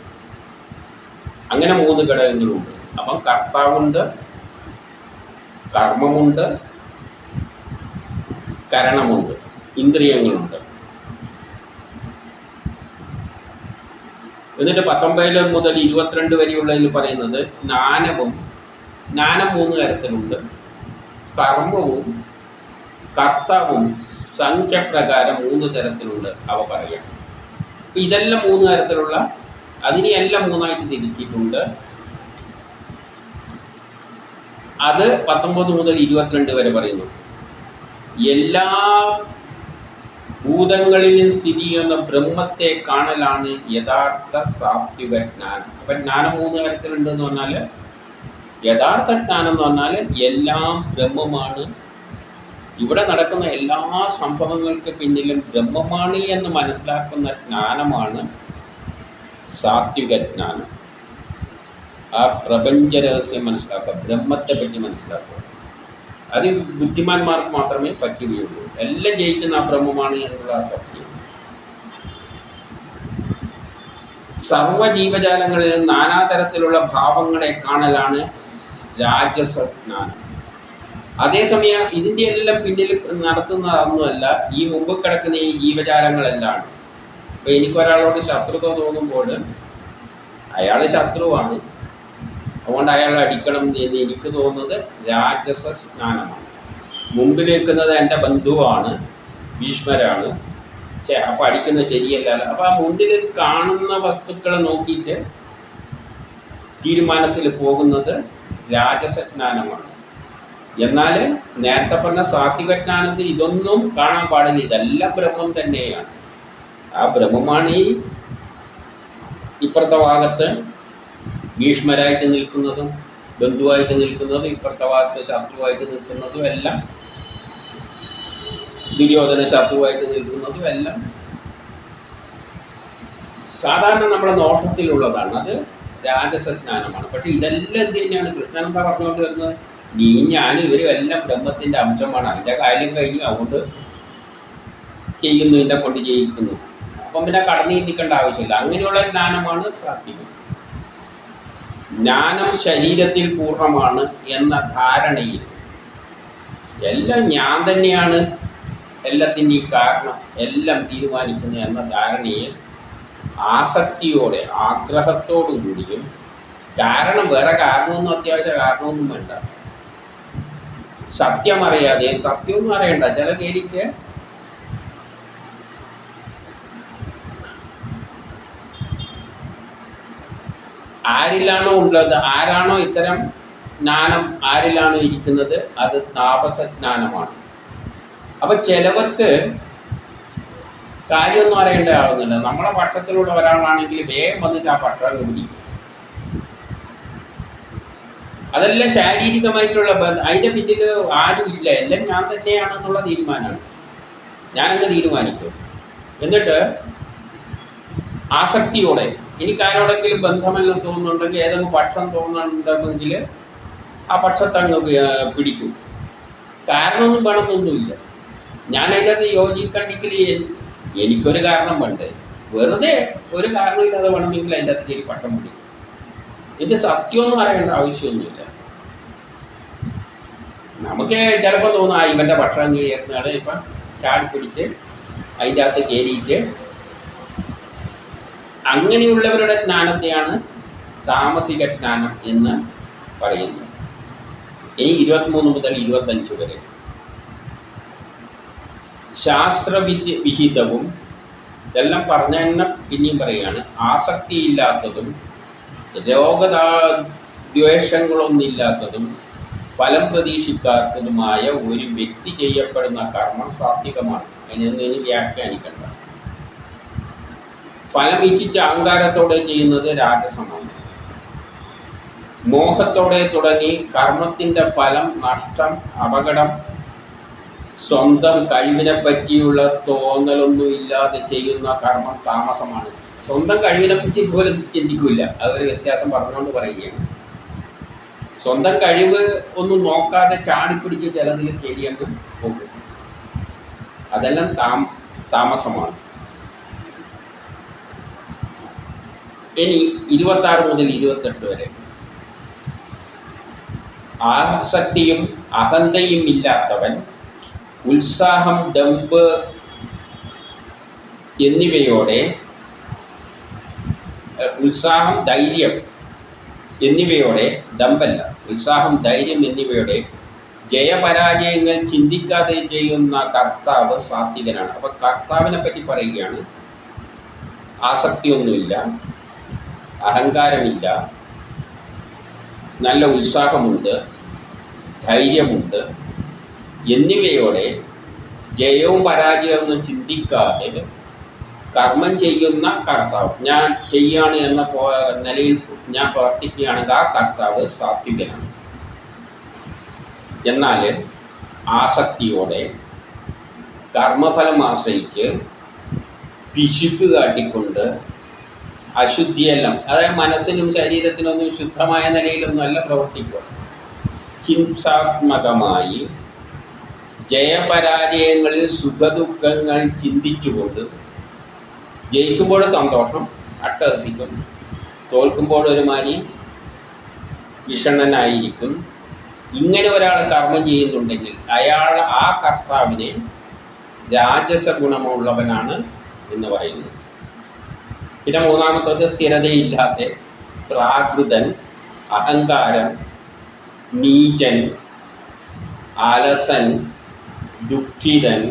A: അങ്ങനെ 3 ഘടകങ്ങളുണ്ട്. അപ്പം കർത്താവുണ്ട്, കർമ്മമുണ്ട്, കരണമുണ്ട്, ഇന്ദ്രിയങ്ങളുണ്ട്. എന്നിട്ട് 19 മുതൽ 22 വരെയുള്ളതിൽ പറയുന്നത് ജ്ഞാനം 3 തരത്തിലുണ്ട്. കർമ്മവും കർത്താവും സംഖ്യപ്രകാരം 3 തരത്തിലുണ്ട് അവ പറയാം. അപ്പം ഇതെല്ലാം 3 തരത്തിലുള്ള, അതിനെയെല്ലാം 3ആയിട്ട് തിരിച്ചിട്ടുണ്ട്. അത് 19 മുതൽ 22 വരെ പറയുന്നു. എല്ലാ ഭൂതങ്ങളിലും സ്ഥിതി ചെയ്യുന്ന ബ്രഹ്മത്തെ കാണലാണ് യഥാർത്ഥ സാത്വിക ജ്ഞാനം. അപ്പം ജ്ഞാനം 3 തരത്തിലുണ്ടെന്ന് പറഞ്ഞാൽ, യഥാർത്ഥ ജ്ഞാനം എന്ന് പറഞ്ഞാൽ എല്ലാം ബ്രഹ്മമാണ്, ഇവിടെ നടക്കുന്ന എല്ലാ സംഭവങ്ങൾക്ക് പിന്നിലും ബ്രഹ്മമാണ് എന്ന് മനസ്സിലാക്കുന്ന ജ്ഞാനമാണ് സാത്വിക ജ്ഞാനം. ആ പ്രപഞ്ച രഹസ്യം മനസ്സിലാക്കുക, ബ്രഹ്മത്തെ പറ്റി മനസ്സിലാക്കുക. അത് ബുദ്ധിമാന്മാർക്ക് മാത്രമേ പറ്റുകയുള്ളൂ. എല്ലാം ജയിക്കുന്ന ആ ബ്രഹ്മമാണ് എന്നുള്ള സത്യം. സർവ്വജീവജാലങ്ങളിലും നാനാതരത്തിലുള്ള ഭാവങ്ങളെ കാണലാണ് രാജസജ്ഞാനം. അതേസമയം ഇതിൻ്റെ എല്ലാം പിന്നിൽ നടത്തുന്നതൊന്നുമല്ല ഈ മുമ്പ് കിടക്കുന്ന ഈ ജീവജാലങ്ങളെല്ലാം. അപ്പോൾ എനിക്കൊരാളോട് ശത്രുത തോന്നുമ്പോൾ അയാൾ ശത്രുവാണ്, അതുകൊണ്ട് അയാളെ അടിക്കണം എന്ന് എനിക്ക് തോന്നുന്നത് രാജസ സ്നാനമാണ്. മുമ്പിൽ നിൽക്കുന്നത് എൻ്റെ ബന്ധുവാണ്, ഭീഷ്മരാണ്, അപ്പോൾ അടിക്കുന്നത് ശരിയല്ല. അപ്പോൾ ആ മുന്നിൽ കാണുന്ന വസ്തുക്കളെ നോക്കിയിട്ട് തീരുമാനത്തിൽ പോകുന്നത് രാജസജ്ഞാനമാണ്. എന്നാൽ നേരത്തെ പറഞ്ഞ സാത്വിക ജ്ഞാനത്തിൽ ഇതൊന്നും കാണാൻ പാടില്ല, ഇതെല്ലാം ബ്രഹ്മം തന്നെയാണ്. ആ ബ്രഹ്മമാണ് ഈ ഇപ്പുറത്തെ ഭാഗത്ത് ഭീഷ്മരായിട്ട് നിൽക്കുന്നതും ബന്ധുവായിട്ട് നിൽക്കുന്നതും ഇപ്പുറത്തെ ഭാഗത്ത് ശത്രുവായിട്ട് നിൽക്കുന്നതും എല്ലാം, ദുര്യോധന ശത്രുവായിട്ട് നിൽക്കുന്നതും എല്ലാം സാധാരണ നമ്മുടെ നോട്ടത്തിലുള്ളതാണ്. അത് രാജസജ്ഞാനമാണ്. പക്ഷെ ഇതെല്ലാം എന്ത് തന്നെയാണ് കൃഷ്ണൻ എന്താ പറഞ്ഞുകൊണ്ട് വരുന്നത്? നീ ഞാനും ഇവരും എല്ലാം ബ്രഹ്മത്തിൻ്റെ അംശമാണ്, അതിൻ്റെ കാര്യം കഴിഞ്ഞ് അതുകൊണ്ട് ചെയ്യുന്നു, എന്നെ കൊണ്ട് ചെയ്യിക്കുന്നു. അപ്പം പിന്നെ കടന്നു ചിന്തിക്കേണ്ട ആവശ്യമില്ല. അങ്ങനെയുള്ള ജ്ഞാനമാണ് സാത്വികം. ജ്ഞാനം ശരീരത്തിൽ പൂർണ്ണമാണ് എന്ന ധാരണയിൽ, എല്ലാം ഞാൻ തന്നെയാണ് എല്ലാത്തിൻ്റെയും കാരണം, എല്ലാം തീരുമാനിക്കുന്നു എന്ന ധാരണയിൽ ആസക്തിയോടെ ആഗ്രഹത്തോടു കൂടിയും, കാരണം വേറെ കാരണമൊന്നും അത്യാവശ്യ കാരണമൊന്നും വേണ്ട, സത്യം അറിയാതെ, സത്യമൊന്നും അറിയണ്ട, ചില കേരിക്ക് ആരിലാണോ ഉള്ളത്, ആരാണോ ഇത്തരം ജ്ഞാനം ആരിലാണോ ഇരിക്കുന്നത്, അത് താപസജ്ഞാനമാണ്. അപ്പം ചിലവർക്ക് കാര്യമൊന്നും അറിയേണ്ട ആവുന്നില്ല. നമ്മളെ പട്ടത്തിലുള്ള ഒരാളാണെങ്കിൽ വേഗം വന്നിട്ട് ആ പട്ടം പിടിക്കും. അതെല്ലാം ശാരീരികമായിട്ടുള്ള ബന്ധം, അതിൻ്റെ പിന്നിൽ ആരും ഇല്ല, എല്ലാം ഞാൻ തന്നെയാണെന്നുള്ള തീരുമാനമാണ്. ഞാനങ്ങ് തീരുമാനിക്കും. എന്നിട്ട് ആസക്തിയോടെ എനിക്ക് ആരോടെങ്കിലും ബന്ധമെല്ലാം തോന്നുന്നുണ്ടെങ്കിൽ, ഏതെങ്കിലും പക്ഷം തോന്നുന്നുണ്ടെങ്കിൽ ആ പക്ഷത്തങ്ങ് പിടിക്കും. കാരണമൊന്നും വേണമെന്നൊന്നുമില്ല. ഞാൻ അതിൻ്റെ അകത്ത് യോജിക്കണ്ടെങ്കിൽ എനിക്കൊരു കാരണം വേണ്ടേ, വെറുതെ ഒരു കാരണമില്ലാതെ വേണമെങ്കിൽ അതിൻ്റെ അകത്ത് എനിക്ക് പക്ഷം പിടിക്കും. ഇത് സത്യമൊന്നും അറിയേണ്ട ആവശ്യമൊന്നുമില്ല. നമുക്ക് ചിലപ്പോൾ തോന്നും ഇവൻ്റെ പക്ഷം കയറുന്നതാണ്, ഇപ്പം ചാടി പിടിച്ച് അതിൻ്റെ അകത്ത് കയറിയിട്ട്, അങ്ങനെയുള്ളവരുടെ ജ്ഞാനത്തെയാണ് താമസിക ജ്ഞാനം എന്ന് പറയുന്നത്. ഇനി 23 മുതൽ 25 വരെ ശാസ്ത്രവിദ്യ വിഹിതവും, ഇതെല്ലാം പറഞ്ഞ പിന്നെയും പറയുകയാണ്, ആസക്തിയില്ലാത്തതും രോഗദ്വേഷങ്ങളൊന്നുമില്ലാത്തതും ഫലം പ്രതീക്ഷിക്കാത്തതുമായ ഒരു വ്യക്തി ചെയ്യപ്പെടുന്ന കർമ്മം സാത്വികമാണ്. അതിനൊന്നും വ്യാഖ്യാനിക്കണ്ട. ഫലം ഇച്ഛിച്ച് അഹങ്കാരത്തോടെ ചെയ്യുന്നത് രാജസമാണ്. മോഹത്തോടെ തുടങ്ങി കർമ്മത്തിൻ്റെ ഫലം, നഷ്ടം, അപകടം, സ്വന്തം കഴിവിനെ പറ്റിയുള്ള തോന്നലൊന്നും ഇല്ലാതെ ചെയ്യുന്ന കർമ്മം താമസമാണ്. സ്വന്തം കഴിവിനെ പറ്റി പോലും ചിന്തിക്കില്ല. അതൊരു വ്യത്യാസം പറഞ്ഞുകൊണ്ട് പറയുകയാണ്. സ്വന്തം കഴിവ് ഒന്നും നോക്കാതെ ചാടിപ്പിടിച്ച് ചിലതിൽ കയറിയങ്ങ് പോകും. അതെല്ലാം താമസമാണ്. ഇനി 26 മുതൽ 28 വരെ ആസക്തിയും അഹന്തയും ഇല്ലാത്തവൻ ഉത്സാഹം, ദമ്പ് എന്നിവയോടെ ഉത്സാഹം, ധൈര്യം എന്നിവയോടെ, ദമ്പല്ല, ഉത്സാഹം, ധൈര്യം എന്നിവയോടെ ജയപരാജയങ്ങൾ ചിന്തിക്കാതെ ചെയ്യുന്ന കർത്താവ് സാത്വികനാണ്. അപ്പം കർത്താവിനെ പറ്റി പറയുകയാണ്. ആസക്തിയൊന്നുമില്ല, അഹങ്കാരമില്ല, നല്ല ഉത്സാഹമുണ്ട്, ധൈര്യമുണ്ട് എന്നിവയോടെ ജയവും പരാജയവും ചിന്തിക്കാതെ കർമ്മം ചെയ്യുന്ന കർത്താവ്, ഞാൻ ചെയ്യാണ് എന്ന നിലയിൽ ഞാൻ പ്രവർത്തിക്കുകയാണെങ്കിൽ ആ കർത്താവ് സാത്വികനാണ്. എന്നാൽ ആസക്തിയോടെ കർമ്മഫലം ആശ്രയിച്ച് പിശുക്ക് കാട്ടിക്കൊണ്ട് അശുദ്ധിയെല്ലാം, അതായത് മനസ്സിനും ശരീരത്തിനൊന്നും ശുദ്ധമായ നിലയിലൊന്നുമല്ല പ്രവർത്തിക്കുക, ഹിംസാത്മകമായി ജയപരാജയങ്ങളിൽ സുഖദുഃഖങ്ങൾ ചിന്തിച്ചുകൊണ്ട് ജയിക്കുമ്പോൾ സന്തോഷം അട്ടഹസിക്കും, തോൽക്കുമ്പോൾ ഒരുമാതിരി വിഷണ്ണനായിരിക്കും. ഇങ്ങനെ ഒരാൾ കർമ്മം ചെയ്യുന്നുണ്ടെങ്കിൽ അയാൾ ആ കർത്താവിനെ രാജസ ഗുണമുള്ളവനാണ് എന്ന് പറയുന്നു. പിന്നെ മൂന്നാമത്തത് സ്ഥിരതയില്ലാത്ത, പ്രാകൃതൻ, അഹങ്കാരം, നീചൻ, അലസൻ, ദുഃഖിതൻ,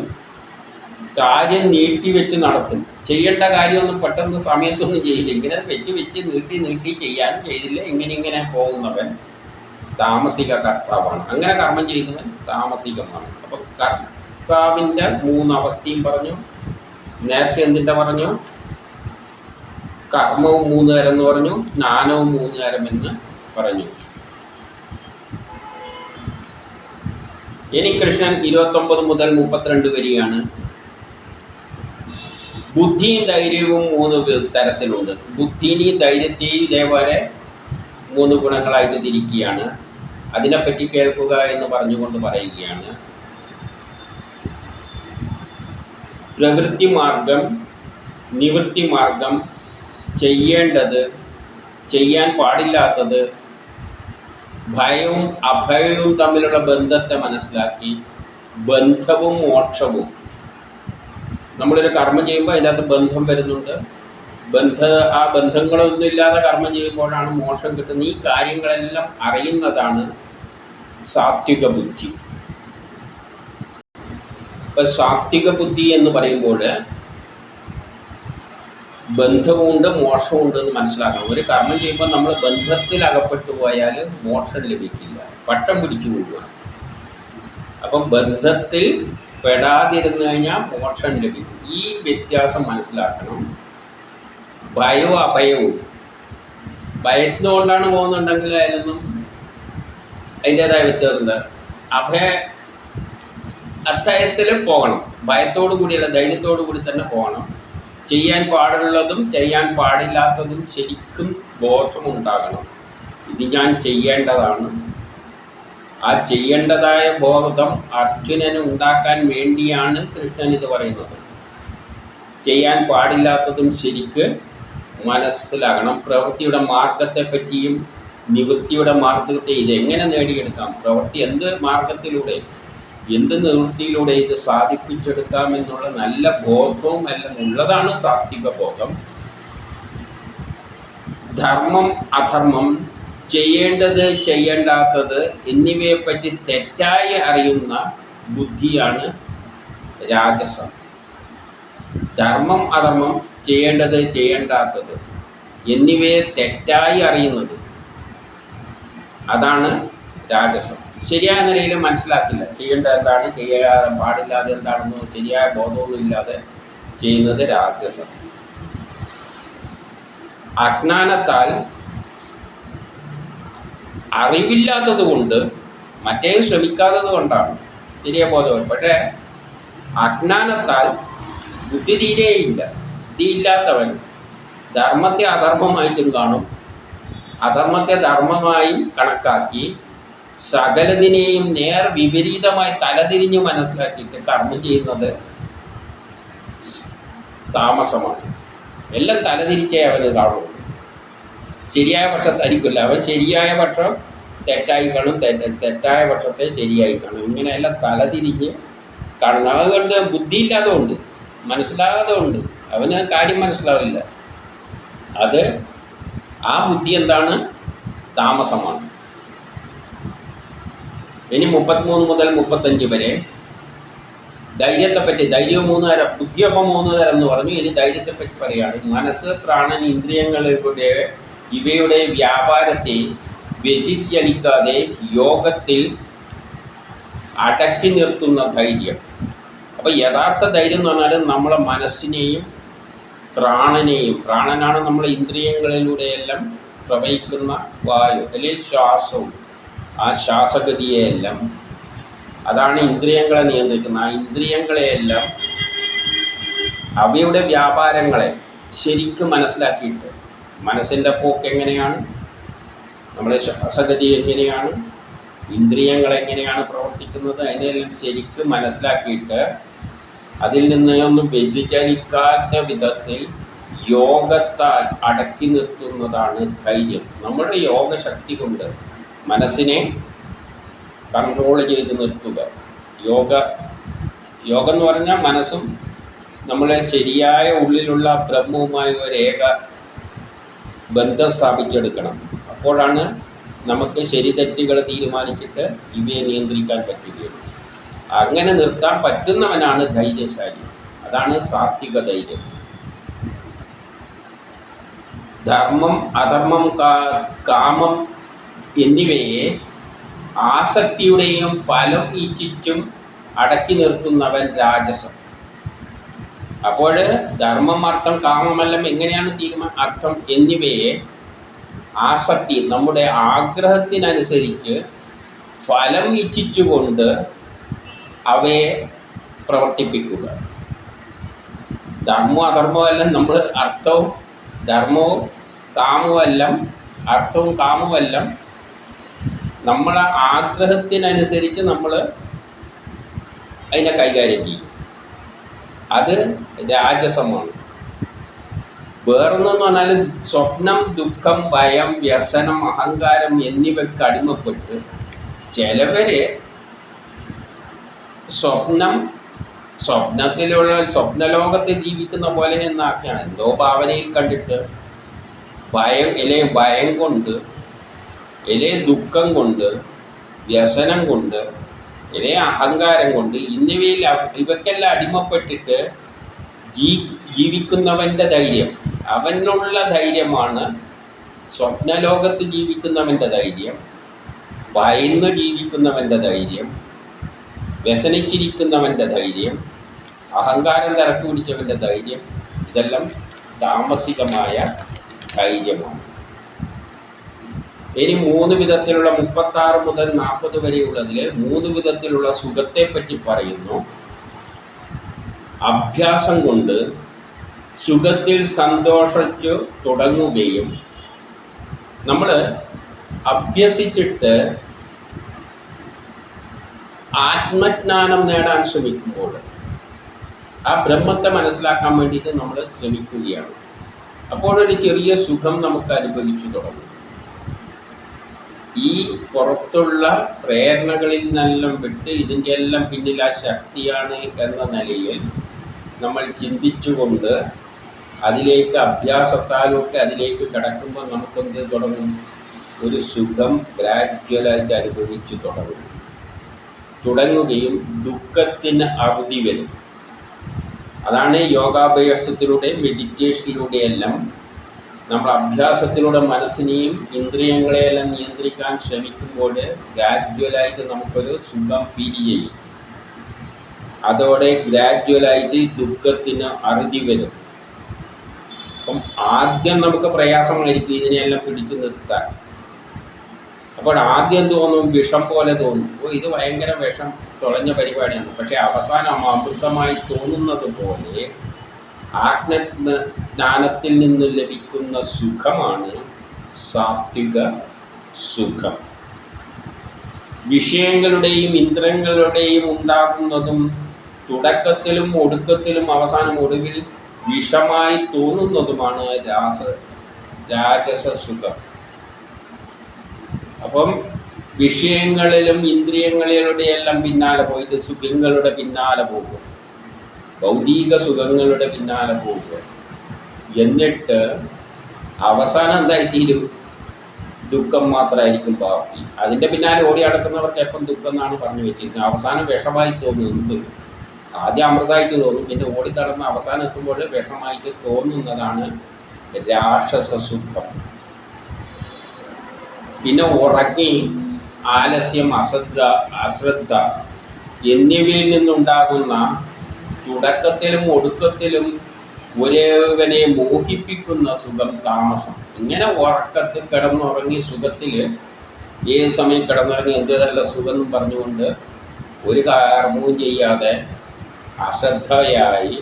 A: കാര്യം നീട്ടിവെച്ച് നടത്തും. ചെയ്യേണ്ട കാര്യമൊന്നും പെട്ടെന്ന് സമയത്തൊന്നും ചെയ്യില്ല, ഇങ്ങനെ വെച്ച് നീട്ടി ചെയ്യാനും ചെയ്തില്ല, ഇങ്ങനെ പോകുന്നവൻ താമസിക കർത്താവാണ്. അങ്ങനെ കർമ്മം ചെയ്യുന്നവൻ താമസികമാണ്. അപ്പോൾ കർത്താവിൻ്റെ മൂന്നവസ്ഥയും പറഞ്ഞു. നേരത്തെ എന്തിൻ്റെ പറഞ്ഞു? കർമ്മവും 3 തരം എന്ന് പറഞ്ഞു, ജ്ഞാനവും 3 തരം എന്ന് പറഞ്ഞു. ഇനി കൃഷ്ണൻ 29 മുതൽ 32 വരെയാണ്. ബുദ്ധിയും ധൈര്യവും 3 തരത്തിലുണ്ട്. ബുദ്ധിനെയും ധൈര്യത്തെയും ഇതേപോലെ 3 ഗുണങ്ങളായിട്ട് തിരിക്കുകയാണ്. അതിനെപ്പറ്റി കേൾക്കുക എന്ന് പറഞ്ഞുകൊണ്ട് പറയുകയാണ്. പ്രവൃത്തി മാർഗം, നിവൃത്തി മാർഗം, ചെയ്യേണ്ടത്, ചെയ്യാൻ പാടില്ലാത്തത്, ഭയവും അഭയവും തമ്മിലുള്ള ബന്ധത്തെ മനസ്സിലാക്കി ബന്ധവും മോക്ഷവും. നമ്മളൊരു കർമ്മം ചെയ്യുമ്പോൾ അതിൻ്റെ അകത്ത് ബന്ധം വരുന്നുണ്ട്. ആ ബന്ധങ്ങളൊന്നും ഇല്ലാതെ കർമ്മം ചെയ്യുമ്പോഴാണ് മോക്ഷം കിട്ടുന്നത്. ഈ കാര്യങ്ങളെല്ലാം അറിയുന്നതാണ് സാത്വിക ബുദ്ധി. ഇപ്പം സാത്വിക ബുദ്ധി എന്ന് പറയുമ്പോൾ ബന്ധവുമുണ്ട് മോക്ഷമുണ്ട് എന്ന് മനസ്സിലാക്കണം. ഒരു കർമ്മം ചെയ്യുമ്പോൾ നമ്മൾ ബന്ധത്തിൽ അകപ്പെട്ടു പോയാൽ മോക്ഷം ലഭിക്കില്ല, പട്ടം പിടിച്ചു പോവുക. അപ്പം ബന്ധത്തിൽ പെടാതിരുന്നു കഴിഞ്ഞാൽ മോക്ഷം ലഭിക്കും. ഈ വ്യത്യാസം മനസ്സിലാക്കണം. ഭയവും അഭയവും, ഭയത്തിനുകൊണ്ടാണ് പോകുന്നുണ്ടെങ്കിൽ അതിനൊന്നും അതിൻ്റേതായ വ്യത്യാസമുണ്ട്. അഭയത്തിൽ പോകണം, ഭയത്തോടു കൂടിയല്ല ധൈര്യത്തോടു കൂടി തന്നെ പോകണം. ചെയ്യാൻ പാടുള്ളതും ചെയ്യാൻ പാടില്ലാത്തതും ശരിക്കും ബോധമുണ്ടാകണം. ഇത് ഞാൻ ചെയ്യേണ്ടതാണ്. ആ ചെയ്യേണ്ടതായ ബോധം അർജുനന് ഉണ്ടാക്കാൻ വേണ്ടിയാണ് കൃഷ്ണൻ ഇത് പറയുന്നത്. ചെയ്യാൻ പാടില്ലാത്തതും ശരിക്ക് മനസ്സിലാകണം. പ്രവൃത്തിയുടെ മാർഗത്തെപ്പറ്റിയും നിവൃത്തിയുടെ മാർഗത്തെ ഇതെങ്ങനെ നേടിയെടുക്കാം, പ്രവൃത്തി എന്ത് മാർഗത്തിലൂടെ എന്ത് നിവൃത്തിയിലൂടെ ഇത് സാധിപ്പിച്ചെടുക്കാമെന്നുള്ള നല്ല ബോധവും എല്ലാം ഉള്ളതാണ് സാത്വിക ബോധം. ധർമ്മം, അധർമ്മം, ചെയ്യേണ്ടത്, ചെയ്യേണ്ടാത്തത് എന്നിവയെപ്പറ്റി തെറ്റായി അറിയുന്ന ബുദ്ധിയാണ് രാജസം. ധർമ്മം, അധർമ്മം, ചെയ്യേണ്ടത്, ചെയ്യേണ്ടാത്തത് എന്നിവയെ തെറ്റായി അറിയുന്നത്, അതാണ് രാജസം. ശരിയായ നിലയിൽ മനസ്സിലാക്കില്ല, ചെയ്യേണ്ടത് എന്താണ്, ചെയ്യാൻ പാടില്ലാതെ എന്താണെന്നോ ശരിയായ ബോധമൊന്നും ഇല്ലാതെ ചെയ്യുന്നത് രാജസം. അജ്ഞാനത്താൽ, അറിവില്ലാത്തത് കൊണ്ട്, മറ്റേ ശ്രമിക്കാത്തത് കൊണ്ടാണ് ശരിയായ ബോധം. പക്ഷേ അജ്ഞാനത്താൽ ബുദ്ധി തീരെയില്ല. ബുദ്ധിയില്ലാത്തവൻ ധർമ്മത്തെ അധർമ്മമായിട്ടും കാണും, അധർമ്മത്തെ ധർമ്മമായും കണക്കാക്കി സകലതിനെയും നേർ വിപരീതമായി തലതിരിഞ്ഞ് മനസ്സിലാക്കിയിട്ട് കർമ്മം ചെയ്യുന്നത് താമസമാണ്. എല്ലാം തലതിരിച്ചേ അവന് കാണുള്ളൂ. ശരിയായ പക്ഷത്തായിരിക്കില്ല. അവൻ ശരിയായ പക്ഷം തെറ്റായി കാണും, തെറ്റായ പക്ഷത്തെ ശരിയായി കാണും. ഇങ്ങനെയെല്ലാം തലതിരിഞ്ഞ് കാണുന്നു. അതുകൊണ്ട് ബുദ്ധിയില്ലാതെ ഉണ്ട്, മനസ്സിലാകാതെ ഉണ്ട്, അവന് കാര്യം മനസ്സിലാവില്ല. അത് ആ ബുദ്ധി എന്താണ്? താമസമാണ്. ഇനി 33 മുതൽ 35 വരെ ധൈര്യത്തെപ്പറ്റി, ധൈര്യം 3 തരം, ബുദ്ധിയൊപ്പം 3 തരം എന്ന് പറഞ്ഞു. ഇനി ധൈര്യത്തെപ്പറ്റി പറയുകയാണ്. മനസ്സ്, പ്രാണൻ, ഇന്ദ്രിയങ്ങളുടെ ഇവയുടെ വ്യാപാരത്തെ വ്യതിചലിക്കാതെ യോഗത്തിൽ അടക്കി നിർത്തുന്ന ധൈര്യം. അപ്പോൾ യഥാർത്ഥ ധൈര്യം എന്ന് പറഞ്ഞാൽ നമ്മളെ മനസ്സിനെയും പ്രാണനെയും, പ്രാണനാണ് നമ്മളെ ഇന്ദ്രിയങ്ങളിലൂടെയെല്ലാം പ്രവഹിക്കുന്ന വായു അല്ലെങ്കിൽ ശ്വാസവും, ആ ശ്വാസഗതിയെയെല്ലാം, അതാണ് ഇന്ദ്രിയങ്ങളെ നിയന്ത്രിക്കുന്നത്. ആ ഇന്ദ്രിയങ്ങളെയെല്ലാം അവയുടെ വ്യാപാരങ്ങളെ ശരിക്കും മനസ്സിലാക്കിയിട്ട്, മനസ്സിൻ്റെ പോക്ക് എങ്ങനെയാണ്, നമ്മുടെ ശ്വാസഗതി എങ്ങനെയാണ്, ഇന്ദ്രിയങ്ങൾ എങ്ങനെയാണ് പ്രവർത്തിക്കുന്നത്, അതിനെല്ലാം ശരിക്കും മനസ്സിലാക്കിയിട്ട് അതിൽ നിന്നൊന്നും വ്യതിചലിക്കാത്ത വിധത്തിൽ യോഗത്താൽ അടക്കി നിർത്തുന്നതാണ് ധൈര്യം. നമ്മുടെ യോഗശക്തി കൊണ്ട് മനസ്സിനെ കൺട്രോൾ ചെയ്ത് നിർത്തുക. യോഗം എന്ന് പറഞ്ഞാൽ മനസ്സും നമ്മളെ ശരിയായ ഉള്ളിലുള്ള ബ്രഹ്മവുമായി ഒരു ഏക ബന്ധം സ്ഥാപിച്ചെടുക്കണം. അപ്പോഴാണ് നമുക്ക് ശരി തെറ്റുകൾ തീരുമാനിച്ചിട്ട് ഇവയെ നിയന്ത്രിക്കാൻ പറ്റുകയുള്ളൂ. അങ്ങനെ നിർത്താൻ പറ്റുന്നവനാണ് ധൈര്യശാലി. അതാണ് സാത്വിക ധൈര്യം. ധർമ്മം, അധർമ്മം, കാമം എന്നിവയെ ആസക്തിയുടെയും ഫലം ഇച്ഛിച്ചും അടക്കി നിർത്തുന്നവൻ രാജസം. അപ്പോൾ ധർമ്മം, അർത്ഥം, കാമമെല്ലാം എങ്ങനെയാണ് അർത്ഥം എന്നിവയെ ആസക്തി, നമ്മുടെ ആഗ്രഹത്തിനനുസരിച്ച് ഫലം ഇച്ഛിച്ചുകൊണ്ട് അവയെ പ്രവർത്തിപ്പിക്കുക. ധർമ്മവും അധർമ്മവും എല്ലാം നമ്മൾ അർത്ഥവും ധർമ്മവും കാമവുമെല്ലാം, അർത്ഥവും കാമവുമെല്ലാം നമ്മളെ ആഗ്രഹത്തിനനുസരിച്ച് നമ്മൾ അതിനെ കൈകാര്യം ചെയ്യും. അത് രാജസമാണ്. വേറൊന്നെന്ന് പറഞ്ഞാൽ സ്വപ്നം, ദുഃഖം, ഭയം, വ്യസനം, അഹങ്കാരം എന്നിവയ്ക്ക് അടിമപ്പെട്ട് ചിലവർ സ്വപ്നലോകത്തിൽ ജീവിക്കുന്ന പോലെ എന്നാക്കിയാണ്. എന്തോ ഭാവനയിൽ കണ്ടിട്ട് ഭയം കൊണ്ട്, ദുഃഖം കൊണ്ട്, വ്യസനം കൊണ്ട്, അഹങ്കാരം കൊണ്ട്, ഇവയ്ക്കെല്ലാം അടിമപ്പെട്ടിട്ട് ജീവിക്കുന്നവൻ്റെ ധൈര്യം, അവനുള്ള ധൈര്യമാണ് സ്വപ്നലോകത്ത് ജീവിക്കുന്നവൻ്റെ ധൈര്യം, ഭയന്ന് ജീവിക്കുന്നവൻ്റെ ധൈര്യം, വ്യസനിച്ചിരിക്കുന്നവൻ്റെ ധൈര്യം, അഹങ്കാരം തിരക്ക് പിടിച്ചവൻ്റെ ധൈര്യം. ഇതെല്ലാം താമസികമായ ധൈര്യമാണ്. ഇനി 3 വിധത്തിലുള്ള 36 മുതൽ 40 വരെയുള്ളതിൽ 3 വിധത്തിലുള്ള സുഖത്തെപ്പറ്റി പറയുന്നു. അഭ്യാസം കൊണ്ട് സുഖത്തിൽ സന്തോഷിച്ചു തുടങ്ങുകയും, നമ്മൾ അഭ്യസിച്ചിട്ട് ആത്മജ്ഞാനം നേടാൻ ശ്രമിക്കുമ്പോൾ ആ ബ്രഹ്മത്തെ മനസ്സിലാക്കാൻ വേണ്ടിയിട്ട് നമ്മൾ ശ്രമിക്കുകയാണ്. അപ്പോഴൊരു ചെറിയ സുഖം നമുക്ക് അനുഭവിച്ചു തുടങ്ങും. ഈ പുറത്തുള്ള പ്രേരണകളിൽ നിന്നെല്ലാം വിട്ട് ഇതിൻ്റെ എല്ലാം പിന്നിൽ ആ ശക്തിയാണ് എന്ന നിലയിൽ നമ്മൾ ചിന്തിച്ചുകൊണ്ട് അതിലേക്ക് അഭ്യാസത്താലൊക്കെ അതിലേക്ക് കിടക്കുമ്പോൾ നമുക്കെന്ത് തുടങ്ങും? ഒരു സുഖം ഗ്രാജ്വലായിട്ട് അനുഭവിച്ചു തുടങ്ങുകയും ദുഃഖത്തിന് അറുതി വരും. അതാണ് യോഗാഭ്യാസത്തിലൂടെ, മെഡിറ്റേഷനിലൂടെയെല്ലാം നമ്മൾ അഭ്യാസത്തിലൂടെ മനസ്സിനെയും ഇന്ദ്രിയങ്ങളെയെല്ലാം നിയന്ത്രിക്കാൻ ശ്രമിക്കുമ്പോൾ ഗ്രാജ്വലായിട്ട് നമുക്കൊരു സുഖം ഫീൽ ചെയ്യും. അതോടെ ഗ്രാജ്വലായിട്ട് ദുഃഖത്തിന് അറുതി വരും. അപ്പം ആദ്യം നമുക്ക് പ്രയാസമായിരിക്കും ഇതിനെയെല്ലാം പിടിച്ചു നിർത്താൻ. അപ്പോൾ ആദ്യം തോന്നും, വിഷം പോലെ തോന്നും, ഇത് ഭയങ്കര വിഷം തുളഞ്ഞ പരിപാടിയാണ്. പക്ഷേ അവസാനം അമൃതമായി തോന്നുന്നത് പോലെ ആത്മജ്ഞാനത്തിൽ നിന്ന് ലഭിക്കുന്ന സുഖമാണ് സാത്വിക സുഖം. വിഷയങ്ങളുടെയും ഇന്ദ്രിയങ്ങളുടെയും ഉണ്ടാകുന്നതും തുടക്കത്തിലും ഒടുക്കത്തിലും അവസാനം ഒടുവിൽ വിഷമായി തോന്നുന്നതുമാണ് രാജസ സുഖം. അപ്പം വിഷയങ്ങളിലും ഇന്ദ്രിയങ്ങളിലുടെയെല്ലാം പിന്നാലെ പോയിട്ട് സുഖങ്ങളുടെ പിന്നാലെ പോകും, ഭൗതിക സുഖങ്ങളുടെ പിന്നാലെ പോകുക. എന്നിട്ട് അവസാനം എന്തായിത്തീരും? ദുഃഖം മാത്രമായിരിക്കും ബാക്കി. അതിൻ്റെ പിന്നാലെ ഓടി നടക്കുന്നവർക്ക് എപ്പം ദുഃഖം എന്നാണ് പറഞ്ഞു വെച്ചിരിക്കുന്നത്. അവസാനം വിഷമായി തോന്നുന്നത്. ആദ്യം അമൃതമായിട്ട് തോന്നും, പിന്നെ ഓടി നടന്ന് അവസാനം എത്തുമ്പോൾ വിഷമായിട്ട് തോന്നുന്നതാണ് രാക്ഷസ സുഖം. പിന്നെ ഉറങ്ങി, ആലസ്യം, അശ്രദ്ധ എന്നിവയിൽ നിന്നുണ്ടാകുന്ന തുടക്കത്തിലും ഒടുക്കത്തിലും ഒരുവനെ മോഹിപ്പിക്കുന്ന സുഖം താമസം. ഇങ്ങനെ ഉറക്കത്തിൽ കിടന്നുറങ്ങി സുഖത്തിൽ ഏത് സമയം കിടന്നുറങ്ങി എന്ത് നല്ല സുഖം എന്നും പറഞ്ഞുകൊണ്ട് ഒരു കർമ്മവും ചെയ്യാതെ അശ്രദ്ധയായി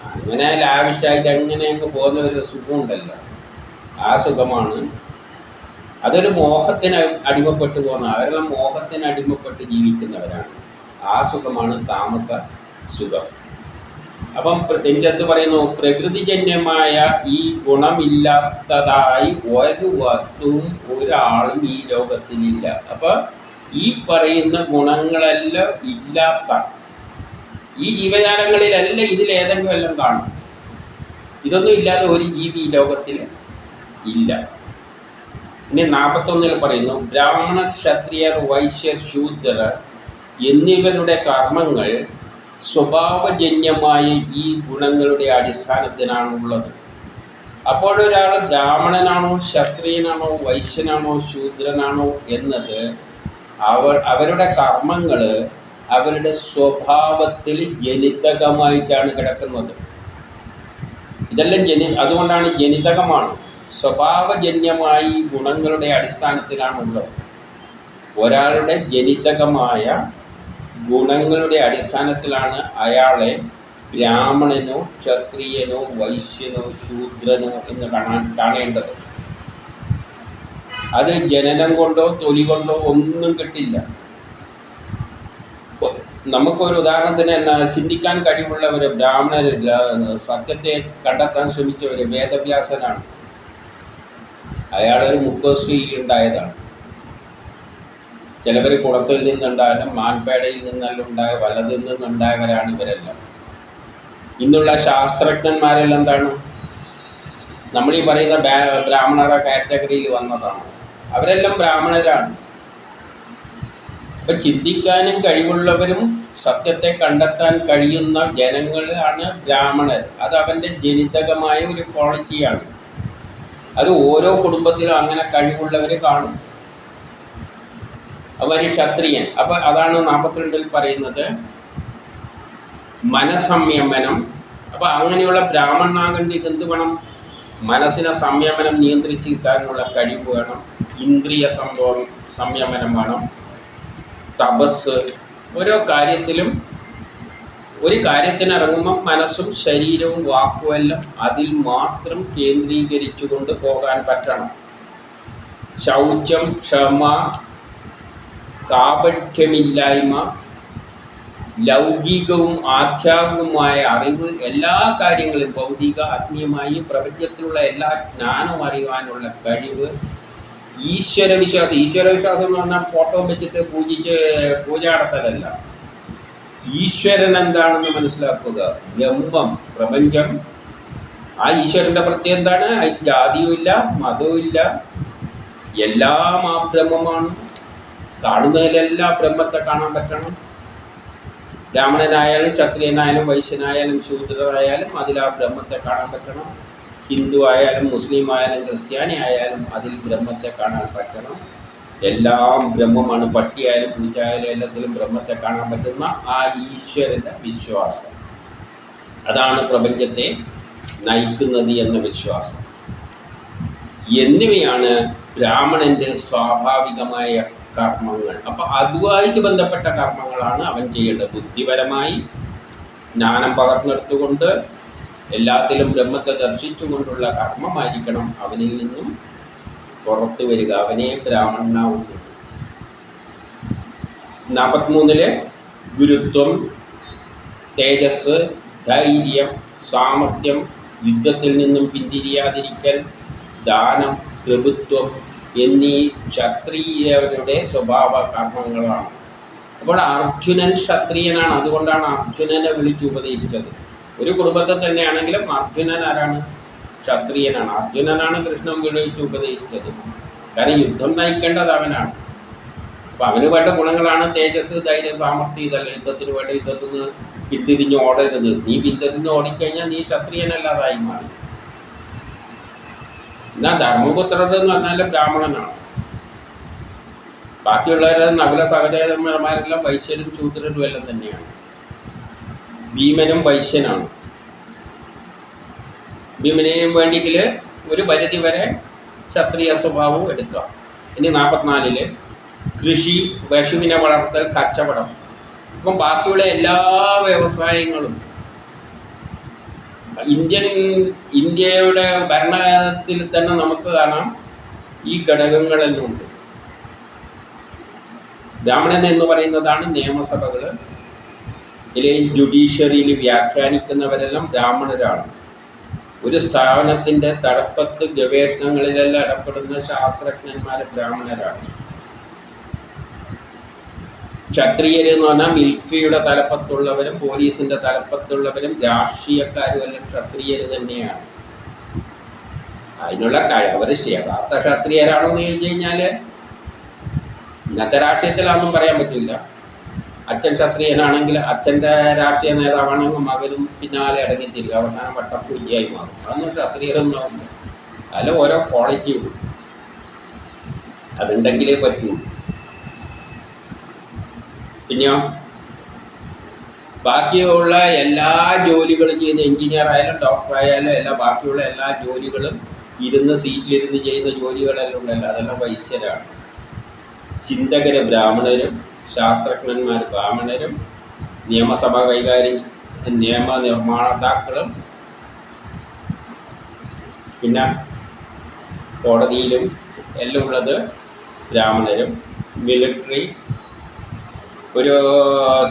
A: അങ്ങനെ ലാവിഷായിട്ട് അങ്ങനെ അങ്ങ് പോകുന്ന ഒരു സുഖമുണ്ടല്ലോ, ആ സുഖമാണ്. അതൊരു മോഹത്തിന് അടിമപ്പെട്ടു പോകുന്ന, അവരെല്ലാം മോഹത്തിന് അടിമപ്പെട്ട് ജീവിക്കുന്നവരാണ്. ആ സുഖമാണ് താമസ സുഖം. അപ്പം എൻ്റെ അടുത്ത് പറയുന്നു, പ്രകൃതിജന്യമായ ഈ ഗുണമില്ലാത്തതായി ഒരു വസ്തുവും ഒരാളും ഈ ലോകത്തിലില്ല. അപ്പം ഈ പറയുന്ന ഗുണങ്ങളെല്ലാം ഇല്ലാത്ത ഈ ജീവജാലങ്ങളിലെല്ലാം ഇതിലേതെങ്കിലും എല്ലാം കാണും. ഇതൊന്നും ഇല്ലാതെ ഒരു ജീവി ഈ ലോകത്തിൽ ഇല്ല. ഇനി 41 പറയുന്നു, ബ്രാഹ്മണ, ക്ഷത്രിയർ, വൈശ്യർ, ശൂദ്രർ എന്നിവരുടെ കർമ്മങ്ങൾ സ്വഭാവജന്യമായ ഈ ഗുണങ്ങളുടെ അടിസ്ഥാനത്തിനാണുള്ളത്. അപ്പോഴൊരാൾ ബ്രാഹ്മണനാണോ, ക്ഷത്രിയനാണോ, വൈശ്യനാണോ, ശൂദ്രനാണോ എന്നത് അവരുടെ കർമ്മങ്ങൾ അവരുടെ സ്വഭാവത്തിൽ ജനിതകമായിട്ടാണ് കിടക്കുന്നത്. ഇതെല്ലാം അതുകൊണ്ടാണ് ജനിതകമാണ്, സ്വഭാവജന്യമായി ഗുണങ്ങളുടെ അടിസ്ഥാനത്തിലാണുള്ളത്. ഒരാളുടെ ജനിതകമായ ഗുണങ്ങളുടെ അടിസ്ഥാനത്തിലാണ് അയാളെ ബ്രാഹ്മണനോ, ക്ഷത്രിയനോ, വൈശ്യനോ, ശൂദ്രനോ എന്ന് കാണേണ്ടത്. അത് ജനനം കൊണ്ടോ തൊലി കൊണ്ടോ ഒന്നും കിട്ടില്ല. നമുക്കൊരു ഉദാഹരണത്തിന് ചിന്തിക്കാൻ കഴിവുള്ള ഒരു ബ്രാഹ്മണർ, സത്യത്തെ കണ്ടെത്താൻ ശ്രമിച്ച ഒരു വേദവ്യാസനാണ്. അയാളൊരു മുഖശ്രീ ഉണ്ടായതാണ്. ചിലവർ കുളത്തിൽ നിന്നുണ്ടായാലും മാൻപേടയിൽ നിന്നെല്ലാം ഉണ്ടായ, വലതിൽ നിന്നുണ്ടായവരാണ് ഇവരെല്ലാം. ഇന്നുള്ള ശാസ്ത്രജ്ഞന്മാരെല്ലാം എന്താണ്, നമ്മളീ പറയുന്ന ബ്രാഹ്മണരുടെ കാറ്റഗറിയിൽ വന്നതാണ്. അവരെല്ലാം ബ്രാഹ്മണരാണ്. അപ്പം ചിന്തിക്കാനും കഴിവുള്ളവരും സത്യത്തെ കണ്ടെത്താൻ കഴിയുന്ന ജനങ്ങളാണ് ബ്രാഹ്മണർ. അത് അവൻ്റെ ജനിതകമായ ഒരു ക്വാളിറ്റിയാണ്. അത് ഓരോ കുടുംബത്തിലും അങ്ങനെ കഴിവുള്ളവർ കാണും. അവർ ക്ഷത്രിയൻ. അപ്പം അതാണ് 42 പറയുന്നത്, മനസ്സംയമനം. അപ്പം അങ്ങനെയുള്ള ബ്രാഹ്മണനാകേണ്ടത് എന്ത് വേണം? മനസ്സിനെ സംയമനം നിയന്ത്രിച്ച് കിട്ടാനുള്ള കഴിവ് വേണം. ഇന്ദ്രിയ സംയമനം വേണം. തപസ്. ഓരോ കാര്യത്തിലും ഒരു കാര്യത്തിനിറങ്ങുമ്പം മനസ്സും ശരീരവും വാക്കുമെല്ലാം അതിൽ മാത്രം കേന്ദ്രീകരിച്ചു കൊണ്ട് പോകാൻ പറ്റണം. ശൗചം, ക്ഷമ, കാപഠ്യമില്ലായ്മ, ലൗകികവും ആധ്യാത്മികവുമായ അറിവ്, എല്ലാ കാര്യങ്ങളും ഭൗതിക ആത്മീയമായി പ്രപഞ്ചത്തിലുള്ള എല്ലാ ജ്ഞാനവും അറിയുവാനുള്ള കഴിവ്, ഈശ്വരവിശ്വാസം. ഈശ്വരവിശ്വാസം എന്ന് പറഞ്ഞാൽ ഫോട്ടോ വെച്ചിട്ട് പൂജ നടത്തലല്ല. ഈശ്വരൻ എന്താണെന്ന് മനസ്സിലാക്കുക. ബ്രഹ്മം, പ്രപഞ്ചം. ആ ഈശ്വരൻ്റെ പ്രത്യേകം എന്താണ്? ജാതിയുമില്ല, മതവുമില്ല, എല്ലാം ആ ബ്രഹ്മമാണ്. കാണുന്നതിലെല്ലാം ബ്രഹ്മത്തെ കാണാൻ പറ്റണം. ബ്രാഹ്മണനായാലും ക്ഷത്രിയനായാലും വൈശ്യനായാലും ശൂദ്രനായാലും അതിൽ ആ ബ്രഹ്മത്തെ കാണാൻ പറ്റണം. ഹിന്ദു ആയാലും മുസ്ലിം ആയാലും ക്രിസ്ത്യാനി ആയാലും അതിൽ ബ്രഹ്മത്തെ കാണാൻ പറ്റണം. എല്ലാം ബ്രഹ്മമാണ്. പട്ടിയായാലും പൂച്ചയായാലും എല്ലാത്തിലും ബ്രഹ്മത്തെ കാണാൻ പറ്റുന്ന ആ ഈശ്വരൻ്റെ വിശ്വാസം, അതാണ് പ്രപഞ്ചത്തെ നയിക്കുന്നത് എന്ന വിശ്വാസം. എന്നിവയാണ് ബ്രാഹ്മണൻ്റെ സ്വാഭാവികമായ കർമ്മങ്ങൾ. അപ്പം അതുമായിട്ട് ബന്ധപ്പെട്ട കർമ്മങ്ങളാണ് അവൻ ചെയ്യേണ്ടത്. ബുദ്ധിപരമായി ജ്ഞാനം പകർന്നെടുത്തുകൊണ്ട് എല്ലാത്തിലും ബ്രഹ്മത്തെ ദർശിച്ചുകൊണ്ടുള്ള കർമ്മമായിരിക്കണം അവനിൽ നിന്നും പുറത്തു വരിക. അവനെ ബ്രാഹ്മണനാവുന്നു. 43 ഗുരുത്വം, തേജസ്, ധൈര്യം, സാമർത്ഥ്യം, യുദ്ധത്തിൽ നിന്നും പിന്തിരിയാതിരിക്കൽ, ദാനം, പ്രഭുത്വം എന്നീ ക്ഷത്രിയരുടെ സ്വഭാവ കർമ്മങ്ങളാണ്. അപ്പോൾ അർജുനൻ ക്ഷത്രിയനാണ്. അതുകൊണ്ടാണ് അർജുനനെ വിളിച്ചുപദേശിച്ചത്. ഒരു കുടുംബത്തിൽ തന്നെയാണെങ്കിലും അർജുനൻ ആരാണ്? ക്ഷത്രിയനാണ്. അർജുനനാണ് കൃഷ്ണൻ വിളിച്ച് ഉപദേശിച്ചത്. കാരണം യുദ്ധം നയിക്കേണ്ടത് അവനാണ്. അപ്പം അവന് വേണ്ട ഗുണങ്ങളാണ് തേജസ്, ധൈര്യം, സാമർഥ്യം. ഇതല്ല യുദ്ധത്തിന് വേണ്ട. യുദ്ധത്തിൽ നിന്ന് പിന്തിരിഞ്ഞ് ഓടരുത്. നീ പിന്തിരിഞ്ഞ് ഓടിക്കഴിഞ്ഞാൽ നീ ക്ഷത്രിയനല്ലാതായി മാറി. എന്നാൽ ധർമ്മപുത്രർ എന്ന് പറഞ്ഞാൽ ബ്രാഹ്മണനാണ്. ബാക്കിയുള്ളവരെ നകുല സഹദേവന്മാരെല്ലാം വൈശ്യരും ശൂദ്രരും എല്ലാം തന്നെയാണ്. ഭീമനും വൈശ്യനാണ്. ഭീമനെയും വേണ്ടിയെങ്കിൽ ഒരു പരിധി വരെ ക്ഷത്രിയ സ്വഭാവവും എടുക്കാം. ഇനി 44 കൃഷി, പശുവിനെ വളർത്തൽ, കച്ചവടം. ഇപ്പം ബാക്കിയുള്ള എല്ലാ വ്യവസായങ്ങളും ഇന്ത്യയുടെ ഭരണത്തിൽ തന്നെ നമുക്ക് കാണാം ഈ ഘടകങ്ങളെല്ലാം ഉണ്ട്. ബ്രാഹ്മണൻ എന്ന് പറയുന്നതാണ് നിയമസഭകൾ. ഇതിലെയും ജുഡീഷ്യറിയിൽ വ്യാഖ്യാനിക്കുന്നവരെല്ലാം ബ്രാഹ്മണരാണ്. ഒരു സ്ഥാപനത്തിൻ്റെ തലപ്പത്ത് ഗവേഷണങ്ങളിലെല്ലാം ഇടപെടുന്ന ശാസ്ത്രജ്ഞന്മാർ ബ്രാഹ്മണരാണ്. ക്ഷത്രിയർ എന്ന് പറഞ്ഞാൽ മിലിറ്ററിയുടെ തലപ്പത്തുള്ളവരും പോലീസിൻ്റെ തലപ്പത്തുള്ളവരും രാഷ്ട്രീയക്കാരും എല്ലാം ക്ഷത്രിയർ തന്നെയാണ്. അതിനുള്ള അവർ യഥാർത്ഥ ക്ഷത്രിയരാണോ എന്ന് ചോദിച്ചു കഴിഞ്ഞാൽ ഇന്നത്തെ രാഷ്ട്രീയത്തിലൊന്നും പറയാൻ പറ്റില്ല. അച്ഛൻ ക്ഷത്രിയനാണെങ്കിൽ അച്ഛൻ്റെ രാഷ്ട്രീയ നേതാവാണെങ്കിൽ മകനും പിന്നാലെ അടങ്ങിത്തിരിക്കും. അവസാനം വട്ടപ്പൂജിയായി മാറും. അതൊന്നും ക്ഷത്രിയരൊന്നും ആവില്ല. അതിൽ ഓരോ ക്വാളിറ്റിയും അതുണ്ടെങ്കിലേ പറ്റുള്ളൂ. പിന്നെയോ ബാക്കിയുള്ള എല്ലാ ജോലികളും ചെയ്യുന്ന എഞ്ചിനീയർ ആയാലും ഡോക്ടർ ആയാലും ബാക്കിയുള്ള എല്ലാ ജോലികളും സീറ്റിലിരുന്ന് ചെയ്യുന്ന ജോലികളെല്ലാം ഉണ്ടല്ലോ, അതെല്ലാം വൈശ്യരാണ്. ചിന്തകര് ബ്രാഹ്മണരും, ശാസ്ത്രജ്ഞന്മാർ ബ്രാഹ്മണരും, നിയമസഭ നിയമ നിർമ്മാതാക്കളും, പിന്നെ കോടതിയിലും എല്ലാം ഉള്ളത് ബ്രാഹ്മണരും. മിലിറ്ററി, ഒരു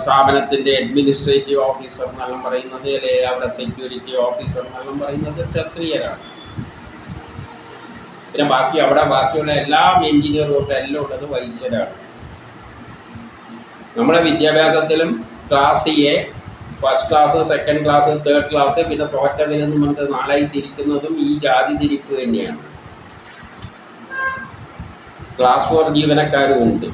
A: സ്ഥാപനത്തിൻ്റെ അഡ്മിനിസ്ട്രേറ്റീവ് ഓഫീസർ എന്നെല്ലാം പറയുന്നത്, അല്ലെങ്കിൽ അവിടെ സെക്യൂരിറ്റി ഓഫീസർ എന്നെല്ലാം പറയുന്നത് ക്ഷത്രിയരാണ്. പിന്നെ ബാക്കിയുള്ള എല്ലാ എഞ്ചിനീയറും തൊട്ട് എല്ലാം ഉള്ളത് വൈശ്യരാണ്. നമ്മളെ വിദ്യാഭ്യാസത്തിലും class A, first class, second class, third class, പിന്നെ തോറ്റവരെന്ന് പറഞ്ഞിട്ട് 4 തിരിക്കുന്നതും ഈ ജാതി തിരിപ്പ് തന്നെയാണ്. ക്ലാസ് 4 ജീവനക്കാരും ഉണ്ട്.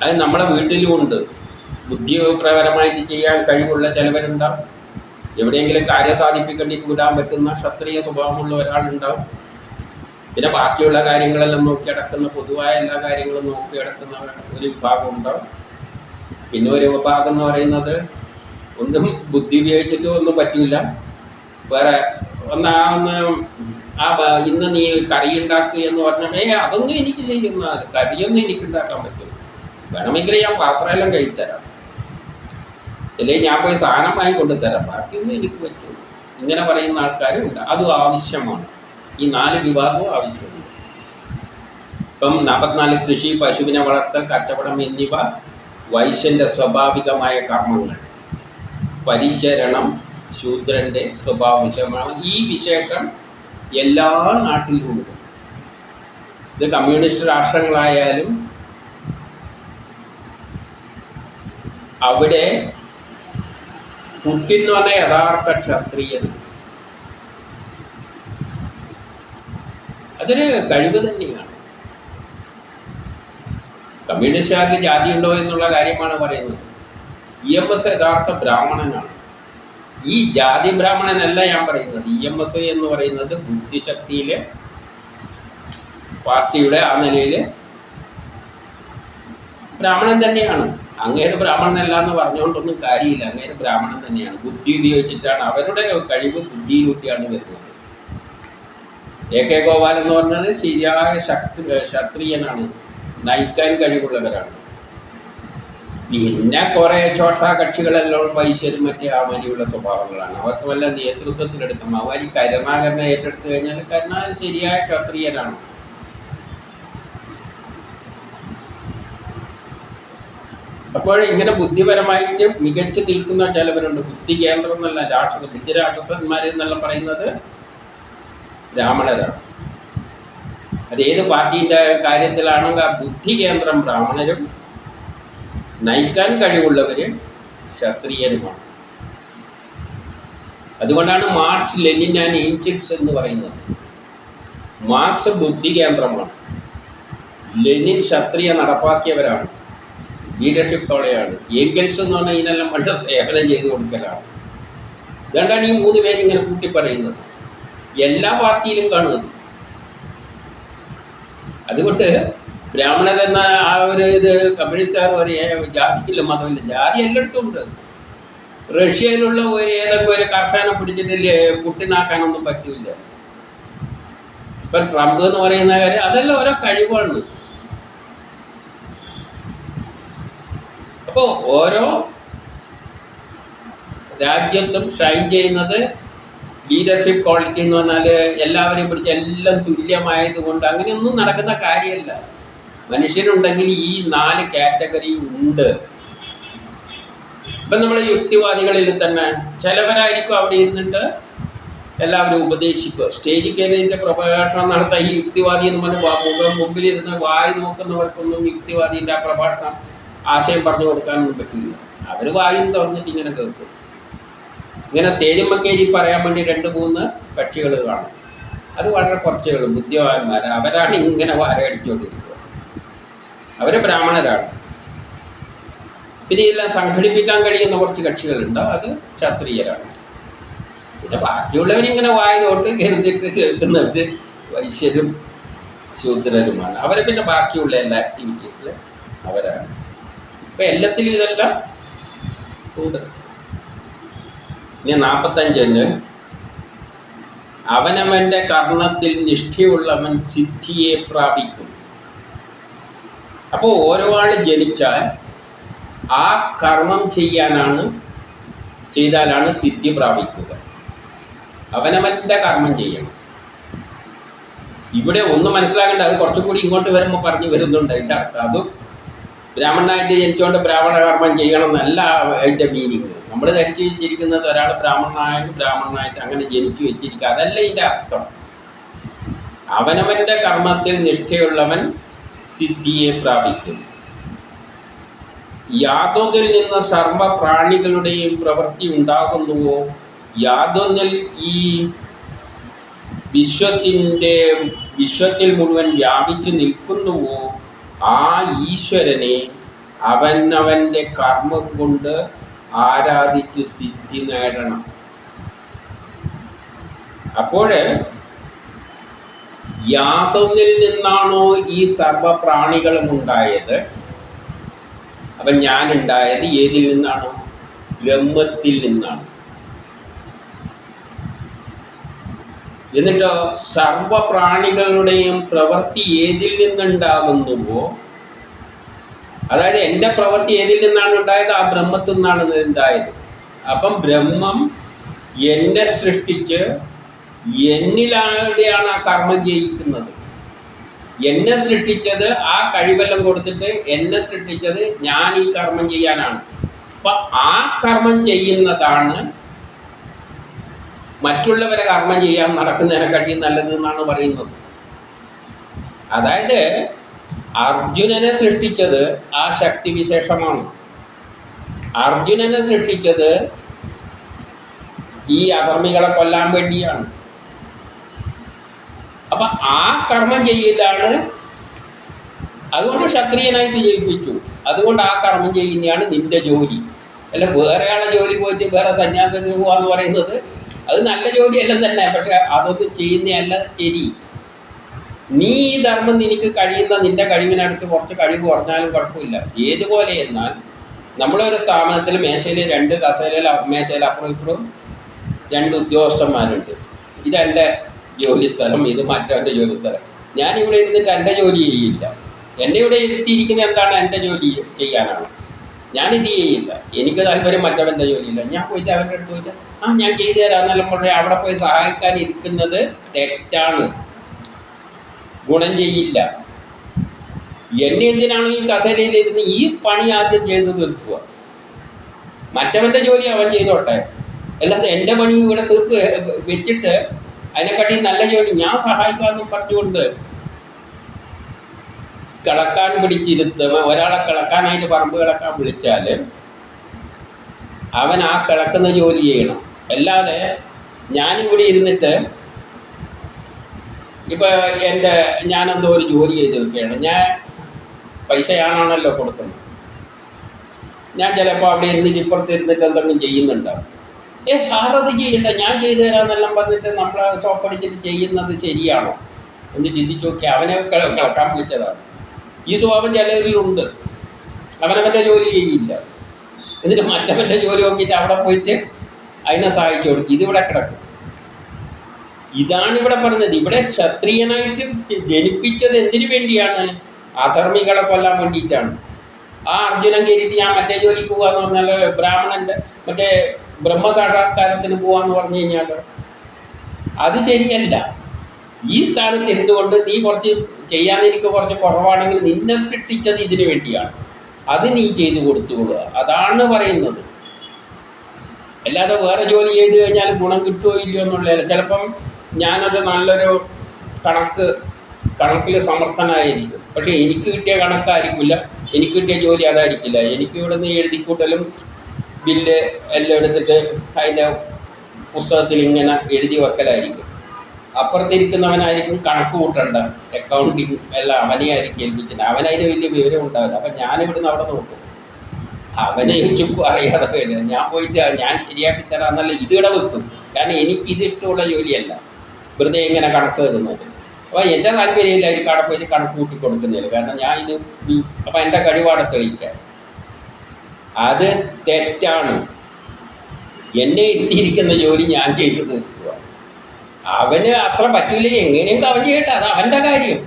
A: അത് നമ്മളെ വീട്ടിലും ഉണ്ട്. ബുദ്ധിപരമായിട്ട് ചെയ്യാൻ കഴിവുള്ള ചിലവരുണ്ടാവും. എവിടെയെങ്കിലും കാര്യം സാധിപ്പിക്കേണ്ടി വിടാൻ പറ്റുന്ന ക്ഷത്രിയ സ്വഭാവമുള്ള ഒരാളുണ്ടാവും. പിന്നെ ബാക്കിയുള്ള കാര്യങ്ങളെല്ലാം നോക്കിയടക്കുന്ന, പൊതുവായ എല്ലാ കാര്യങ്ങളും നോക്കിയടക്കുന്ന ഒരു വിഭാഗം ഉണ്ടാവും. പിന്നെ ഒരു വിഭാഗം എന്ന് പറയുന്നത് ഒന്നും ബുദ്ധി ഉപയോഗിച്ചിട്ട് ഒന്നും പറ്റില്ല. വേറെ ഇന്ന് നീ കറി ഉണ്ടാക്കുക എന്ന് പറഞ്ഞാൽ അതൊന്നും എനിക്ക് ചെയ്യുന്ന കറിയൊന്നും എനിക്ക് ഉണ്ടാക്കാൻ പറ്റില്ല. വേണമെങ്കിൽ ഞാൻ പാത്രമെല്ലാം കഴിത്തരാം, അല്ലെങ്കിൽ ഞാൻ പോയി സാധനം വാങ്ങിക്കൊണ്ട് തരാം, ബാക്കിയൊന്നും എനിക്ക് പറ്റും. ഇങ്ങനെ പറയുന്ന ആൾക്കാരും ഉണ്ട്. അതും ആവശ്യമാണ്. ഈ 4 വിഭാഗവും ആവശ്യമുണ്ട്. ഇപ്പം 44 കൃഷി, പശുവിനെ വളർത്തൽ, കച്ചവടം എന്നിവ വൈശ്യൻ്റെ സ്വാഭാവികമായ കർമ്മങ്ങൾ. പരിചരണം ശൂദ്രൻ്റെ സ്വഭാവ വിഷയമാണ്. ഈ വിശേഷം എല്ലാ നാട്ടിലും ഉണ്ട്. ഇത് കമ്മ്യൂണിസ്റ്റ് രാഷ്ട്രങ്ങളായാലും അവിടെ പുട്ടിൻ എന്ന് പറഞ്ഞ യഥാർത്ഥ ക്ഷത്രിയൻ, അതൊരു കഴിവ് തന്നെയാണ്. കമ്മ്യൂണിസ്റ്റുകാരിൽ ജാതി ഉണ്ടോ എന്നുള്ള കാര്യമാണ് പറയുന്നത്. EMS യഥാർത്ഥ ബ്രാഹ്മണനാണ്. ഈ ജാതി ബ്രാഹ്മണനല്ല ഞാൻ പറയുന്നത്. EMS എന്ന് പറയുന്നത് ബുദ്ധിശക്തിയിലെ പാർട്ടിയുടെ ആ നിലയിൽ ബ്രാഹ്മണൻ തന്നെയാണ്. അങ്ങേര് ബ്രാഹ്മണനല്ല എന്ന് പറഞ്ഞുകൊണ്ടൊന്നും കാര്യമില്ല. അങ്ങേര് ബ്രാഹ്മണൻ തന്നെയാണ്. ബുദ്ധി ഉപയോഗിച്ചിട്ടാണ്, അവരുടെ കഴിവ് ബുദ്ധിയിലൂട്ടിയാണ് വരുന്നത്. AK ഗോപാൽ എന്ന് പറഞ്ഞത് ശരിയായ ക്ഷത്രിയനാണ്, നയിക്കാൻ കഴിവുള്ളവരാണ്. പിന്നെ കുറേ ചോട്ടാ കക്ഷികളെല്ലാം വൈശ്യരും മറ്റേ ആമാരിയുള്ള സ്വഭാവങ്ങളാണ്. അവർക്ക് വല്ല നേതൃത്വത്തിലെടുക്കാം. അവര് കരുണാകരനെ ഏറ്റെടുത്തു കഴിഞ്ഞാൽ കരുണാകരൻ ശരിയായ ക്ഷത്രിയനാണ്. അപ്പോൾ ഇങ്ങനെ ബുദ്ധിപരമായിട്ട് മികച്ചു നിൽക്കുന്ന ചിലവരുണ്ട്. ബുദ്ധി കേന്ദ്രം എന്നല്ല, ബുദ്ധിരാക്ഷസന്മാരെന്നെല്ലാം പറയുന്നത് ബ്രാഹ്മണരാണ്. അതേത് പാർട്ടീൻ്റെ കാര്യത്തിലാണെങ്കിൽ ആ ബുദ്ധി കേന്ദ്രം ബ്രാഹ്മണരും നയിക്കാൻ കഴിവുള്ളവർ ക്ഷത്രിയരുമാണ്. അതുകൊണ്ടാണ് മാർക്സ്, ലെനിൻ ആൻഡ് ഏഞ്ചൽസ് എന്ന് പറയുന്നത്. മാർക്സ് ബുദ്ധി കേന്ദ്രമാണ്, ലെനിൻ ക്ഷത്രിയ നടപ്പാക്കിയവരാണ്, ലീഡർഷിപ്പോടെയാണ്. ഏഞ്ചൽസ് എന്ന് പറഞ്ഞാൽ ഇതിനെല്ലാം വളരെ സേവനം ചെയ്തു കൊടുക്കലാണ്. അതുകൊണ്ടാണ് ഈ 3 പേരിങ്ങനെ കൂട്ടി പറയുന്നത്. എല്ലാ പാർട്ടിയിലും കാണുന്നത്. അതുകൊണ്ട് ബ്രാഹ്മണരെന്ന ആ ഒരു ഇത് കമ്മ്യൂണിസ്റ്റുകാർ ഒരു ജാതിയില്ല, മതമില്ല, ജാതി എല്ലായിടത്തും ഉണ്ട്. റഷ്യയിലുള്ള ഏതൊക്കെ ഒരു കർഷകനെ പിടിച്ചിട്ട് പുട്ടിനാക്കാനൊന്നും പറ്റില്ല. ഇപ്പം ട്രംപ് എന്ന് പറയുന്ന കാര്യം അതെല്ലാം ഓരോ കഴിവാണ്. അപ്പോൾ ഓരോ രാജ്യത്തും ഷൈൻ ചെയ്യുന്നത് ലീഡർഷിപ്പ് ക്വാളിറ്റി എന്ന് പറഞ്ഞാൽ എല്ലാവരെയും പിടിച്ച് എല്ലാം തുല്യമായത് കൊണ്ട് അങ്ങനെയൊന്നും നടക്കുന്ന കാര്യമല്ല. മനുഷ്യരുണ്ടെങ്കിൽ ഈ 4 കാറ്റഗറി ഉണ്ട്. ഇപ്പം നമ്മൾ യുക്തിവാദികളിൽ തന്നെ ചിലവരായിരിക്കും അവിടെ ഇരുന്നിട്ട് എല്ലാവരും ഉപദേശിക്കുക. സ്റ്റേജിൽ കയറിയതിൻ്റെ പ്രഭാഷണം നടത്താൻ ഈ യുക്തിവാദി എന്ന് പറഞ്ഞ് മുമ്പിലിരുന്ന് വായി നോക്കുന്നവർക്കൊന്നും യുക്തിവാദിൻ്റെ ആ പ്രഭാഷണം ആശയം പറഞ്ഞു കൊടുക്കാനൊന്നും പറ്റില്ല. അവർ വായും തുറന്നിട്ട് ഇങ്ങനെ കേൾക്കും. ഇങ്ങനെ സ്റ്റേജും കയറി പറയാൻ വേണ്ടി 2-3 കക്ഷികൾ കാണും. അത് വളരെ കുറച്ചുകൾ ബുദ്ധിമാന്മാർ, അവരാണ് ഇങ്ങനെ വാരടിച്ചുകൊണ്ടിരിക്കുക. അവർ ബ്രാഹ്മണരാണ്. പിന്നെ ഇതെല്ലാം സംഘടിപ്പിക്കാൻ കഴിയുന്ന കുറച്ച് കക്ഷികളുണ്ട്, അത് ക്ഷത്രിയരാണ്. പിന്നെ ബാക്കിയുള്ളവരിങ്ങനെ വായതോട്ട് കരുതിട്ട് കേൾക്കുന്നവർ വൈശ്യരും ശൂദ്രരുമാണ്. അവരെ പിന്നെ ബാക്കിയുള്ള എല്ലാ ആക്ടിവിറ്റീസിൽ അവരാണ്. ഇപ്പം എല്ലാത്തിലും ഇതെല്ലാം ഉണ്ട്. ഇനി 45 അവനവൻ്റെ കർണത്തിൽ നിഷ്ഠയുള്ളവൻ സിദ്ധിയെ പ്രാപിക്കും. അപ്പോൾ ഓരോ ആൾ ജനിച്ചാൽ ആ കർമ്മം ചെയ്താലാണ് സിദ്ധി പ്രാപിക്കുക. അവനവൻ്റെ കർമ്മം ചെയ്യണം. ഇവിടെ ഒന്ന് മനസ്സിലാക്കേണ്ട, അത് കുറച്ചും കൂടി ഇങ്ങോട്ട് വരുമ്പോൾ പറഞ്ഞു വരുന്നുണ്ട്. അതിൻ്റെ അർത്ഥം അതും ബ്രാഹ്മണനായിട്ട് ജനിച്ചുകൊണ്ട് ബ്രാഹ്മണ കർമ്മം ചെയ്യണം എന്നല്ല അതിൻ്റെ മീനിങ്. നമ്മൾ ധരിച്ചു വെച്ചിരിക്കുന്നത് ഒരാൾ ബ്രാഹ്മണനായിട്ട് അങ്ങനെ ജനിച്ചു വെച്ചിരിക്കുക, അതല്ല ഇതിൻ്റെ അർത്ഥം. അവനവൻ്റെ കർമ്മത്തിൽ നിഷ്ഠയുള്ളവൻ സിദ്ധിയെ പ്രാപിക്കും. യാതൊന്നിൽ നിന്ന് സർവ പ്രാണികളുടെയും പ്രവൃത്തി ഉണ്ടാകുന്നുവോ, യാതൊന്നിൽ ഈ വിശ്വത്തിൽ മുഴുവൻ വ്യാപിച്ചു നിൽക്കുന്നുവോ, ആ ഈശ്വരനെ അവനവൻ്റെ കർമ്മം കൊണ്ട് ആരാധിച്ച് സിദ്ധി നേടണം. അപ്പോൾ യാതൊന്നിൽ നിന്നാണോ ഈ സർവപ്രാണികളും ഉണ്ടായത്, അപ്പം ഞാനുണ്ടായത് ഏതിൽ നിന്നാണോ? ബ്രഹ്മത്തിൽ നിന്നാണ്. എന്നിട്ടോ സർവപ്രാണികളുടെയും പ്രവൃത്തി ഏതിൽ നിന്നുണ്ടാകുന്നുവോ, അതായത് എൻ്റെ പ്രവൃത്തി ഏതിൽ നിന്നാണ് ഉണ്ടായത്? ആ ബ്രഹ്മത്തിൽ നിന്നാണ് ഉണ്ടായത്. അപ്പം ബ്രഹ്മം എന്നെ സൃഷ്ടിച്ച് എന്നിലാണ് ആ കർമ്മം ചെയ്യിക്കുന്നത്. എന്നെ സൃഷ്ടിച്ചത് ആ കഴിവെല്ലാം കൊടുത്തിട്ട് എന്നെ സൃഷ്ടിച്ചത് ഞാൻ ഈ കർമ്മം ചെയ്യാനാണ്. അപ്പം ആ കർമ്മം ചെയ്യുന്നതാണ് മറ്റുള്ളവരെ കർമ്മം ചെയ്യാൻ നടക്കുന്നതിനെക്കാട്ടി നല്ലത് എന്നാണ് പറയുന്നത്. അതായത് അർജുനനെ സൃഷ്ടിച്ചത് ആ ശക്തി വിശേഷമാണ്. അർജുനനെ സൃഷ്ടിച്ചത് ഈ അധർമ്മികളെ കൊല്ലാൻ വേണ്ടിയാണ്. അപ്പം ആ കർമ്മം ചെയ്യലാണ്. അതുകൊണ്ട് ക്ഷത്രിയനായിട്ട് ജയിപ്പിച്ചു. അതുകൊണ്ട് ആ കർമ്മം ചെയ്യുന്നതാണ് നിന്റെ ജോലി. അല്ല വേറെ ആളെ ജോലി പോയിട്ട് വേറെ സന്യാസത്തിന് പോവാന്ന് പറയുന്നത് അത് നല്ല ജോലിയെല്ലാം തന്നെ, പക്ഷെ അതൊന്നും ചെയ്യുന്നതല്ല ശരി. നീ ഈ ധർമ്മം നിനക്ക് കഴിയുന്ന നിന്റെ കഴിവിനടുത്ത് കുറച്ച് കഴിവ് കുറഞ്ഞാലും കുഴപ്പമില്ല. ഏതുപോലെ എന്നാൽ നമ്മളൊരു സ്ഥാപനത്തിൽ മേശയിൽ 2 കസേരയിൽ മേശയിൽ അപ്പുറം ഇപ്പുറം 2 ഉദ്യോഗസ്ഥന്മാരുണ്ട്. ഇതെൻ്റെ ജോലി സ്ഥലം, ഇത് മറ്റവൻ്റെ ജോലി സ്ഥലം. ഞാനിവിടെ ഇരുന്നിട്ട് എൻ്റെ ജോലി ചെയ്യില്ല. എന്നെ ഇവിടെ ഇരുത്തിയിരിക്കുന്നത് എന്താണ്? എൻ്റെ ജോലി ചെയ്യാനാണ്. ഞാനിത് ചെയ്യില്ല. എനിക്ക് താല്പര്യം മറ്റവൻ്റെ ജോലിയില്ല. ഞാൻ പോയിട്ട് അവരുടെ അടുത്ത് പോയിട്ട് ഞാൻ ചെയ്തു തരാമെന്നെല്ലാം പറഞ്ഞാൽ അവിടെ പോയി സഹായിക്കാൻ ഇരിക്കുന്നത് തെറ്റാണ്, ഗുണം ചെയ്യില്ല. എന്നെ എന്തിനാണ് ഈ കസേരയിലിരുന്ന് ഈ പണി ആദ്യം ചെയ്ത് തീർക്കുക? മറ്റവൻ്റെ ജോലി അവൻ ചെയ്തോട്ടെ, അല്ലാതെ എൻ്റെ പണി ഇവിടെ തീർത്ത് വെച്ചിട്ട് അതിനെക്കാട്ടി നല്ല ജോലി ഞാൻ സഹായിക്കാമെന്ന് പറഞ്ഞുകൊണ്ട് കിളക്കാൻ പിടിച്ചിരുത്തുക. ഒരാളെ കിളക്കാനായിട്ട് പറമ്പ് കിളക്കാൻ വിളിച്ചാൽ അവൻ ആ കിളക്കുന്ന ജോലി ചെയ്യണം. അല്ലാതെ ഞാനിവിടെ ഇരുന്നിട്ട് ഇപ്പം ഞാനെന്തോ ഒരു ജോലി ചെയ്ത് വെക്കുകയാണ്. ഞാൻ പൈസയാണാണല്ലോ കൊടുക്കുന്നത്. ഞാൻ ചിലപ്പോൾ അവിടെ ഇരുന്നിട്ട് ഇപ്പുറത്ത് ഇരുന്നിട്ട് എന്തെങ്കിലും ചെയ്യുന്നുണ്ടാവും. സാറത് ചെയ്യണ്ട, ഞാൻ ചെയ്തു തരാമെന്നെല്ലാം പറഞ്ഞിട്ട് നമ്മളെ സോപ്പടിച്ചിട്ട് ചെയ്യുന്നത് ശരിയാണോ എന്ന് ചിന്തിച്ച് നോക്കി. അവനെ കിളക്കാൻ വിളിച്ചതാണ്. ഈ സ്വഭാവം ചിലരിലുണ്ട്. അവനവൻ്റെ ജോലി ചെയ്യില്ല, എന്നിട്ട് മറ്റവൻ്റെ ജോലി നോക്കിയിട്ട് അവിടെ പോയിട്ട് അതിനെ സഹായിച്ചു കൊടുക്കും. ഇതിവിടെ കിടക്കും. ഇതാണ് ഇവിടെ പറഞ്ഞത്. ഇവിടെ ക്ഷത്രിയനായിട്ട് ജനിപ്പിച്ചത് എന്തിനു വേണ്ടിയാണ്? അധർമ്മികളെ കൊല്ലാൻ വേണ്ടിയിട്ടാണ്. ആ അർജുനൻ കയറിയിട്ട് ഞാൻ മറ്റേ ജോലിക്ക് പോകാന്ന് പറഞ്ഞാൽ, ബ്രാഹ്മണൻ്റെ മറ്റേ ബ്രഹ്മസാക്ഷാത്കാരത്തിന് പോകാമെന്ന് പറഞ്ഞു കഴിഞ്ഞാൽ അത് ശരിയല്ല. ഈ സ്ഥാനത്ത് ഇരുന്നുകൊണ്ട് നീ കുറച്ച് ചെയ്യാൻ എനിക്ക് കുറച്ച് കുറവാണെങ്കിൽ നിന്നെ സൃഷ്ടിച്ചത് ഇതിനു വേണ്ടിയാണ്, അത് നീ ചെയ്തു കൊടുത്തുകൊള്ളുക, അതാണ് പറയുന്നത്. അല്ലാതെ വേറെ ജോലി ചെയ്ത് കഴിഞ്ഞാൽ ഗുണം കിട്ടുമോ ഇല്ലയോ എന്നുള്ളതല്ല. ചിലപ്പം ഞാനത് നല്ലൊരു കണക്കിൽ സമർത്ഥനായിരിക്കും, പക്ഷേ എനിക്ക് കിട്ടിയ കണക്കായിരിക്കില്ല, എനിക്ക് കിട്ടിയ ജോലി അതായിരിക്കില്ല. എനിക്ക് ഇവിടെ നിന്ന് എഴുതിക്കൂട്ടലും ബില്ല് എല്ലാം എടുത്തിട്ട് അതിൻ്റെ പുസ്തകത്തിൽ ഇങ്ങനെ എഴുതി വെക്കലായിരിക്കും. അപ്പുറത്തിരിക്കുന്നവനായിരിക്കും കണക്ക് കൂട്ടണ്ട, അക്കൗണ്ടിങ് എല്ലാം അവനെയായിരിക്കും ഏൽപ്പിച്ചിട്ട്. അവനതിന് വലിയ വിവരം ഉണ്ടാവില്ല. അപ്പം ഞാനിവിടുന്ന് അവിടെ നോക്കും, അവനെ ചുക്കും അറിയാതെ വരില്ല. ഞാൻ പോയിട്ട് ഞാൻ ശരിയാക്കി തരാമെന്നല്ല ഇതിവിടെ വെക്കും. കാരണം എനിക്കിത് ഇഷ്ടമുള്ള ജോലിയല്ല വെറുതെ ഇങ്ങനെ കണക്ക് തരുന്നത്. അപ്പോൾ എൻ്റെ താല്പര്യമില്ല എനിക്ക് അവിടെ പോയിട്ട് കണക്ക് കൂട്ടി കൊടുക്കുന്നില്ല. കാരണം ഞാൻ ഇത് അപ്പം എൻ്റെ കഴിവാടെ തെളിയിക്കാൻ. അത് തെറ്റാണ്. എന്നെ ഇരുത്തിയിരിക്കുന്ന ജോലി ഞാൻ ചെയ്തു തീർക്കുക. അവന് അത്ര പറ്റില്ല, എങ്ങനെയൊക്കെ അവൻ ചെയ്യട്ടെ, അത് അവൻ്റെ കാര്യം.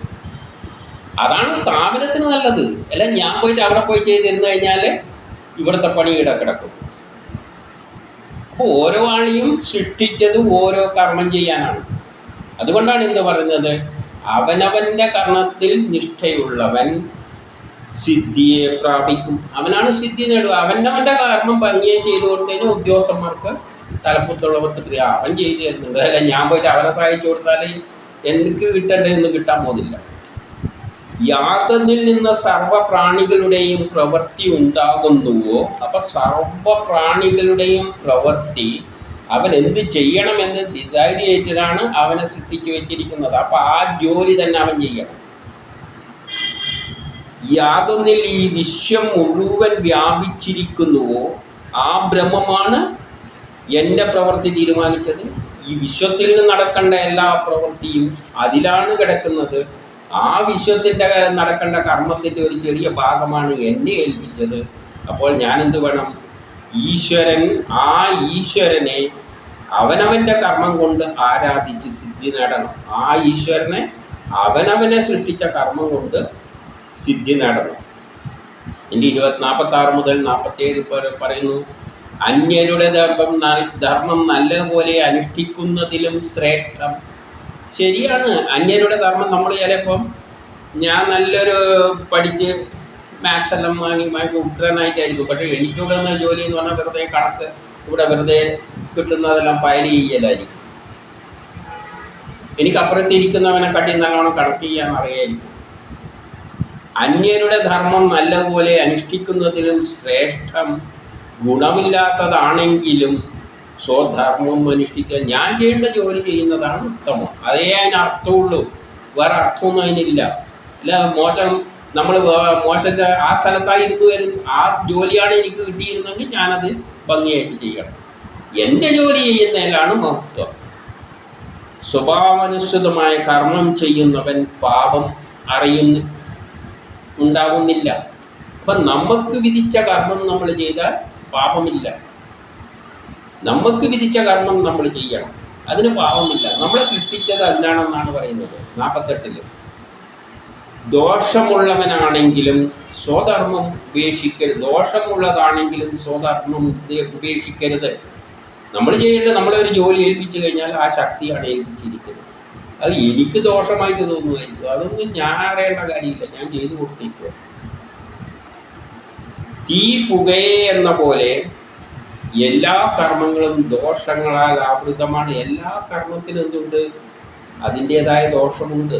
A: അതാണ് സ്ഥാപനത്തിന് നല്ലത്. അല്ല ഞാൻ പോയിട്ട് അവിടെ പോയി ചെയ്തിരുന്നു കഴിഞ്ഞാൽ ഇവിടുത്തെ പണി ഇവിടെ കിടക്കും. അപ്പോൾ ഓരോ ആളെയും സൃഷ്ടിച്ചത് ഓരോ കർമ്മം ചെയ്യാനാണ്. അതുകൊണ്ടാണ് എന്ത് പറയുന്നത്, അവനവൻ്റെ കർമ്മത്തിൽ നിഷ്ഠയുള്ളവൻ സിദ്ധിയെ പ്രാപിക്കും. അവനാണ് സിദ്ധി നേടുക. അവനവൻ്റെ കർമ്മം ഭംഗിയായി ചെയ്തു കൊടുത്തതിന് ഉദ്യോഗസ്ഥന്മാർക്ക് തലപ്പത്തുള്ളവർക്ക് അവൻ ചെയ്തു തരുന്നുണ്ട്. അല്ല ഞാൻ പോയിട്ട് അവനെ സഹായിച്ചു കൊടുത്താൽ എനിക്ക് കിട്ടേണ്ടതെന്ന് കിട്ടാൻ പോകുന്നില്ല. യാതൊന്നിൽ നിന്ന് സർവപ്രാണികളുടെയും പ്രവൃത്തി ഉണ്ടാകുന്നുവോ, അപ്പം സർവപ്രാണികളുടെയും പ്രവൃത്തി അവൻ എന്ത് ചെയ്യണമെന്ന് ഡിസൈഡ് ചെയ്തിട്ടാണ് അവനെ സൃഷ്ടിച്ചു വെച്ചിരിക്കുന്നത്. അപ്പം ആ ജോലി തന്നെ അവൻ ചെയ്യണം. യാതൊന്നിൽ ഈ വിശ്വം മുഴുവൻ വ്യാപിച്ചിരിക്കുന്നുവോ ആ ബ്രഹ്മമാണ് എൻ്റെ പ്രവൃത്തി തീരുമാനിച്ചത്. ഈ വിശ്വത്തിൽ നിന്ന് നടക്കേണ്ട എല്ലാ പ്രവൃത്തിയും അതിലാണ് കിടക്കുന്നത്. ആ വിശ്വത്തിൻ്റെ നടക്കേണ്ട കർമ്മത്തിൻ്റെ ഒരു ചെറിയ ഭാഗമാണ് എന്നെ ഏൽപ്പിച്ചത്. അപ്പോൾ ഞാനെന്ത് വേണം? ഈശ്വരൻ, ആ ഈശ്വരനെ അവനവൻ്റെ കർമ്മം കൊണ്ട് ആരാധിച്ച് സിദ്ധി നേടണം. ആ ഈശ്വരനെ അവനവനെ സൃഷ്ടിച്ച കർമ്മം കൊണ്ട് സിദ്ധി നേടണം. എൻ്റെ 46 മുതൽ 47 പറയുന്നു, അന്യരുടെ ധർമ്മം നല്ലപോലെ അനുഷ്ഠിക്കുന്നതിലും ശ്രേഷ്ഠം. ശരിയാണ്, അന്യരുടെ ധർമ്മം നമ്മൾ ചിലപ്പം ഞാൻ നല്ലൊരു പഠിച്ച് മാത്സ് എല്ലാം വാങ്ങി ഉഗ്രനായിട്ടായിരിക്കും, പക്ഷേ എനിക്കിവിടെ നിന്ന് ജോലി എന്ന് പറഞ്ഞാൽ വെറുതെ കണക്ക് ഇവിടെ വെറുതെ കിട്ടുന്നതെല്ലാം ഫയൽ ചെയ്യലായിരിക്കും. എനിക്കപ്പുറത്തിരിക്കുന്നവനെ കട്ടി നല്ലോണം കണക്ക് ചെയ്യാൻ അറിയായിരിക്കും. അന്യരുടെ ധർമ്മം നല്ലപോലെ അനുഷ്ഠിക്കുന്നതിലും ശ്രേഷ്ഠം ഗുണമില്ലാത്തതാണെങ്കിലും സ്വധർമ്മം അനുഷ്ഠിക്കാൻ ഞാൻ ചെയ്യേണ്ട ജോലി ചെയ്യുന്നതാണ് ഉത്തമം. അതേ അതിന് അർത്ഥമുള്ളൂ, വേറെ അർത്ഥമൊന്നും അതിനില്ല. അല്ല നമ്മൾ മോശത്തെ ആ സ്ഥലത്തായിരുന്നു വരുന്നു, ആ ജോലിയാണ് എനിക്ക് കിട്ടിയിരുന്നെങ്കിൽ ഞാനത് ഭംഗിയായിട്ട് ചെയ്യണം. എൻ്റെ ജോലി ചെയ്യുന്നതിലാണ് മഹത്വം. സ്വഭാവാനുസൃതമായ കർമ്മം ചെയ്യുന്നവൻ പാപം ഉണ്ടാകുന്നില്ല. അപ്പം നമുക്ക് വിധിച്ച കർമ്മം നമ്മൾ ചെയ്താൽ പാപമില്ല. നമുക്ക് വിധിച്ച കർമ്മം നമ്മൾ ചെയ്യണം, അതിന് പാപമില്ല. നമ്മളെ സൃഷ്ടിച്ചത് അതിനാണെന്നാണ് പറയുന്നത് 48. ദോഷമുള്ളവനാണെങ്കിലും സ്വധർമ്മം ഉപേക്ഷിക്കരുത്. ദോഷമുള്ളതാണെങ്കിലും സ്വധർമ്മം ഉപേക്ഷിക്കരുത്. നമ്മൾ ചെയ്യേണ്ടത്, നമ്മളൊരു ജോലി ഏൽപ്പിച്ചു കഴിഞ്ഞാൽ ആ ശക്തിയാണ് ഏൽപ്പിച്ചിരിക്കുന്നത്. അത് എനിക്ക് ദോഷമായിട്ട് തോന്നുമായിരിക്കും, അതൊന്നും ഞാൻ അറിയേണ്ട കാര്യമില്ല, ഞാൻ ചെയ്തു കൊടുത്തിരിക്കുക. തീ പുകയെ എന്ന പോലെ എല്ലാ കർമ്മങ്ങളും ദോഷങ്ങളാൽ ആവൃതമാണ്. എല്ലാ കർമ്മത്തിനും എന്തുണ്ട്? അതിൻ്റേതായ ദോഷമുണ്ട്.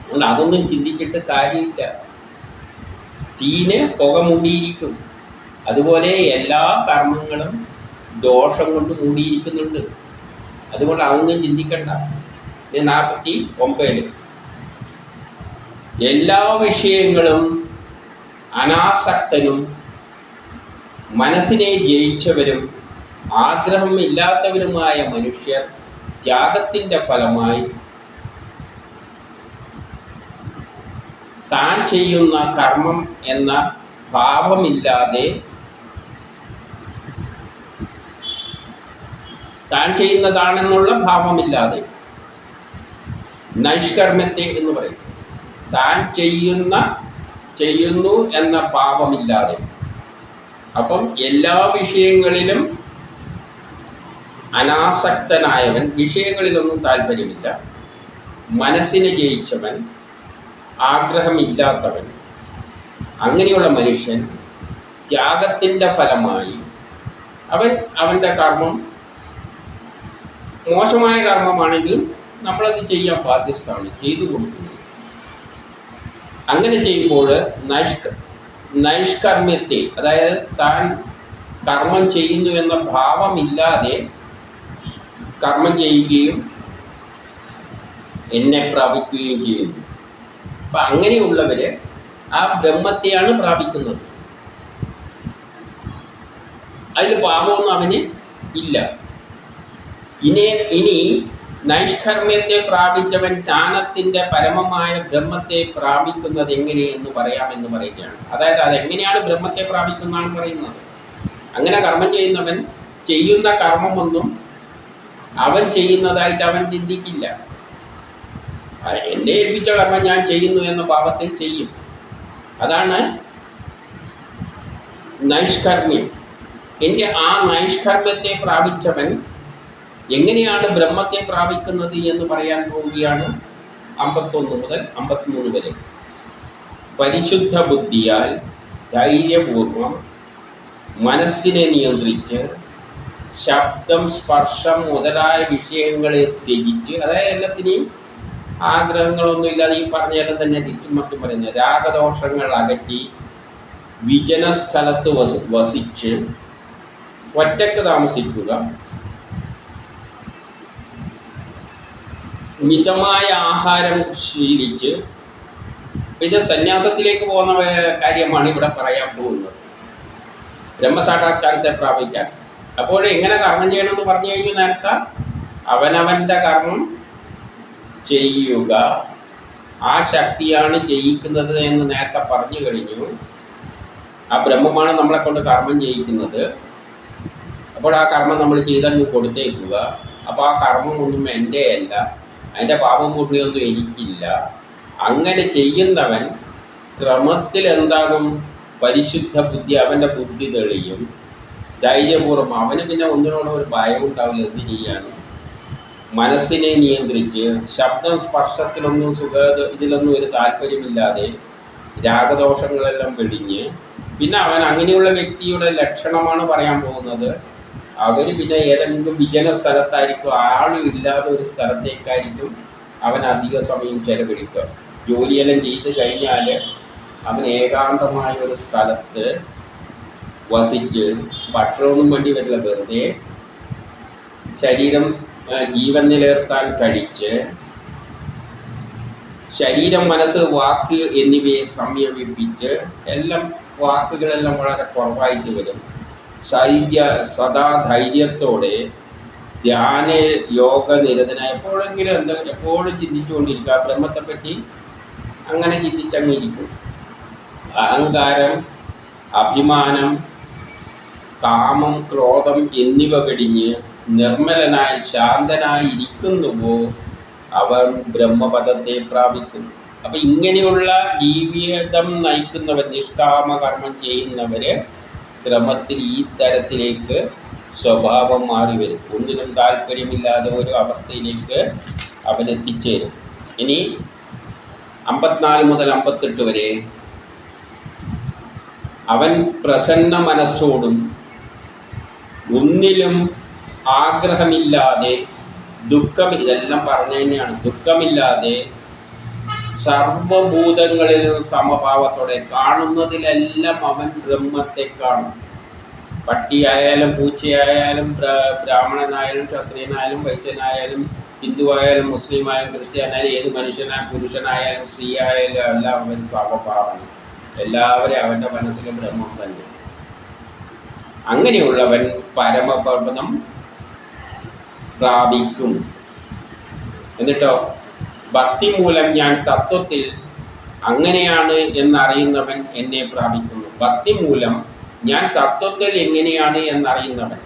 A: അതുകൊണ്ട് അതൊന്നും ചിന്തിച്ചിട്ട് കാര്യമില്ല. തീന് പുക മൂടിയിരിക്കും, അതുപോലെ എല്ലാ കർമ്മങ്ങളും ദോഷം കൊണ്ട് മൂടിയിരിക്കുന്നുണ്ട്. അതുകൊണ്ട് അതൊന്നും ചിന്തിക്കണ്ട. 49 എല്ലാ വിഷയങ്ങളും അനാസക്തനും മനസ്സിനെ ജയിച്ചവരും ആഗ്രഹം ഇല്ലാത്തവരുമായ മനുഷ്യർ ത്യാഗത്തിൻ്റെ ഫലമായി താൻ ചെയ്യുന്ന കർമ്മം എന്ന ഭാവമില്ലാതെ താൻ ചെയ്യുന്നതാണെന്നുള്ള ഭാവമില്ലാതെ നൈഷ്കർമ്മ്യത്തെ എന്ന് പറയും. താൻ ചെയ്യുന്നു എന്ന ഭാവമില്ലാതെ. അപ്പം എല്ലാ വിഷയങ്ങളിലും അനാസക്തനായവൻ, വിഷയങ്ങളിലൊന്നും താല്പര്യമില്ല, മനസ്സിനെ ജയിച്ചവൻ, ആഗ്രഹമില്ലാത്തവൻ, അങ്ങനെയുള്ള മനുഷ്യൻ ത്യാഗത്തിൻ്റെ ഫലമായി അവൻ്റെ കർമ്മം മോശമായ കർമ്മമാണെങ്കിലും നമ്മളത് ചെയ്യാൻ ബാധ്യസ്ഥമാണ്, ചെയ്തു കൊടുക്കുന്നത്. അങ്ങനെ ചെയ്യുമ്പോൾ നൈഷ്കർമ്മ്യത്തെ, അതായത് താൻ കർമ്മം ചെയ്യുന്നു എന്ന ഭാവമില്ലാതെ കർമ്മം ചെയ്യുകയും എന്നെ പ്രാപിക്കുകയും ചെയ്യുന്നു. അപ്പം അങ്ങനെയുള്ളവർ ആ ബ്രഹ്മത്തെയാണ് പ്രാപിക്കുന്നത്. അതിൽ പാപമൊന്നും അവന് ഇല്ല. ഇനി നൈഷ്കർമ്മ്യത്തെ പ്രാപിച്ചവൻ ജ്ഞാനത്തിൻ്റെ പരമമായ ബ്രഹ്മത്തെ പ്രാപിക്കുന്നത് എങ്ങനെയെന്ന് പറയാമെന്ന് പറയുകയാണ്. അതായത് അതെങ്ങനെയാണ് ബ്രഹ്മത്തെ പ്രാപിക്കുന്നതാണ് പറയുന്നത്. അങ്ങനെ കർമ്മം ചെയ്യുന്നവൻ ചെയ്യുന്ന കർമ്മമൊന്നും അവൻ ചെയ്യുന്നതായിട്ട് അവൻ ചിന്തിക്കില്ല. എന്നെ ഏൽപ്പിച്ച കർമ്മം ഞാൻ ചെയ്യുന്നു എന്ന ഭാവത്തിൽ ചെയ്യും. അതാണ് നൈഷ്കർമ്മ്യം. ആ നൈഷ്കർമ്മ്യത്തെ പ്രാപിച്ചവൻ എങ്ങനെയാണ് ബ്രഹ്മത്തെ പ്രാപിക്കുന്നത് എന്ന് പറയാൻ പോവുകയാണ് 51 മുതൽ 53 വരെ. പരിശുദ്ധ ബുദ്ധിയാൽ ധൈര്യപൂർവം മനസ്സിനെ നിയന്ത്രിച്ച് ശബ്ദം, സ്പർശം മുതലായ വിഷയങ്ങളെ ത്യജിച്ച്, അതായത് എല്ലാത്തിനെയും ആഗ്രഹങ്ങളൊന്നും ഇല്ലാതെ ഈ പറഞ്ഞാലും തന്നെ തിരിച്ചും മറ്റും പറയുന്നത്, രാഗദോഷങ്ങൾ അകറ്റി വിജന സ്ഥലത്ത് വസിച്ച് ഒറ്റക്ക് താമസിക്കുക, മിതമായ ആഹാരം ശീലിച്ച്. ഇത് സന്യാസത്തിലേക്ക് പോകുന്ന കാര്യമാണ് ഇവിടെ പറയാൻ പോകുന്നത്, ബ്രഹ്മസാക്ഷാത്കാരത്തെ പ്രാപിക്കാൻ. അപ്പോൾ എങ്ങനെ കർമ്മം ചെയ്യണമെന്ന് പറഞ്ഞു കഴിഞ്ഞു. നേരത്തെ അവനവൻ്റെ കർമ്മം ചെയ്യുക, ആ ശക്തിയാണ് ചെയ്യിക്കുന്നത് എന്ന് നേരത്തെ പറഞ്ഞു കഴിഞ്ഞു. ആ ബ്രഹ്മമാണ് നമ്മളെ കൊണ്ട് കർമ്മം ചെയ്യിക്കുന്നത്. അപ്പോൾ ആ കർമ്മം നമ്മൾ ചെയ്തങ്ങ് കൊടുത്തേക്കുക. അപ്പോൾ ആ കർമ്മമൊന്നും എൻ്റെ അല്ല, അതിൻ്റെ പാപം പുണ്യമൊന്നും എനിക്കില്ല. അങ്ങനെ ചെയ്യുന്നവൻ ക്രമത്തിൽ എന്താകും? പരിശുദ്ധ ബുദ്ധി, അവൻ്റെ ബുദ്ധി തെളിയും. ധൈര്യപൂർവ്വം, അവന് പിന്നെ ഒന്നിനോടും ഒരു ഭയം ഉണ്ടാവില്ല. എന്ത് ചെയ്യാനും മനസ്സിനെ നിയന്ത്രിച്ച് ശബ്ദം, സ്പർശത്തിലൊന്നും ഇതിലൊന്നും ഒരു താല്പര്യമില്ലാതെ രാഗദോഷങ്ങളെല്ലാം വെടിഞ്ഞ്, പിന്നെ അവൻ അങ്ങനെയുള്ള വ്യക്തിയുടെ ലക്ഷണമാണ് പറയാൻ പോകുന്നത്. അവർ പിന്നെ ഏതെങ്കിലും വിജന സ്ഥലത്തായിരിക്കും, ആളും ഇല്ലാതെ ഒരു സ്ഥലത്തേക്കായിരിക്കും അവൻ അധിക സമയം ചെലവഴിക്കുക. ജോലിയെല്ലാം ചെയ്ത് കഴിഞ്ഞാൽ അവൻ ഏകാന്തമായ ഒരു സ്ഥലത്ത് വസിച്ച്, ഭക്ഷണമൊന്നും വേണ്ടി വരില്ല, വെറുതെ ശരീരം ജീവൻ നിലനിർത്താൻ കഴിച്ച് ശരീരം, മനസ്സ്, വാക്ക് എന്നിവയെ സംയമിപ്പിച്ച്, എല്ലാം വാക്കുകളെല്ലാം വളരെ കുറവായിട്ട് വരും. സദാ ധൈര്യത്തോടെ ധ്യാന യോഗ നിരതനായ എപ്പോഴെങ്കിലും എപ്പോഴും ചിന്തിച്ചുകൊണ്ടിരിക്കുക, ബ്രഹ്മത്തെപ്പറ്റി അങ്ങനെ ചിന്തിച്ചങ്ങിരിക്കും. അഹങ്കാരം, അഭിമാനം, കാമം, ക്രോധം എന്നിവ വെടിഞ്ഞ് നിർമ്മലനായി ശാന്തനായി ഇരിക്കുന്നുവോ അവൻ ബ്രഹ്മപദത്തെ പ്രാപിക്കുന്നു. അപ്പം ഇങ്ങനെയുള്ള ജീവിതം നയിക്കുന്നവർ, നിഷ്കാമ കർമ്മം ചെയ്യുന്നവർ ക്രമത്തിൽ ഈ തരത്തിലേക്ക് സ്വഭാവം മാറി വരും. ഒന്നിനും താല്പര്യമില്ലാതെ ഒരു അവസ്ഥയിലേക്ക് അവനെത്തിച്ചേരും. ഇനി 54 മുതൽ 58 വരെ അവൻ പ്രസന്ന മനസ്സോടും ഒന്നിലും ആഗ്രഹമില്ലാതെ ഇതെല്ലാം പറഞ്ഞു തന്നെയാണ്, ദുഃഖമില്ലാതെ സർവഭൂതങ്ങളിലും സമഭാവത്തോടെ കാണുന്നതിലെല്ലാം അവൻ ബ്രഹ്മത്തെ കാണും. പട്ടിയായാലും പൂച്ചയായാലും ബ്രാഹ്മണനായാലും ക്ഷത്രിയനായാലും വൈശ്യനായാലും ഹിന്ദുവായാലും മുസ്ലിമായാലും ക്രിസ്ത്യാനായാലും ഏത് മനുഷ്യനായാലും പുരുഷനായാലും സ്ത്രീ ആയാലും എല്ലാം അവൻ സമഭാവമാണ്. എല്ലാവരും അവൻ്റെ മനസ്സിൽ ബ്രഹ്മം തന്നെ. അങ്ങനെയുള്ളവൻ പരമപദം പ്രാപിക്കും. എന്നിട്ടോ ഭക്തി മൂലം ഞാൻ തത്വത്തിൽ അങ്ങനെയാണ് എന്നറിയുന്നവൻ എന്നെ പ്രാപിക്കുന്നു. ഭക്തി മൂലം ഞാൻ തത്വത്തിൽ എങ്ങനെയാണ് എന്നറിയുന്നവൻ.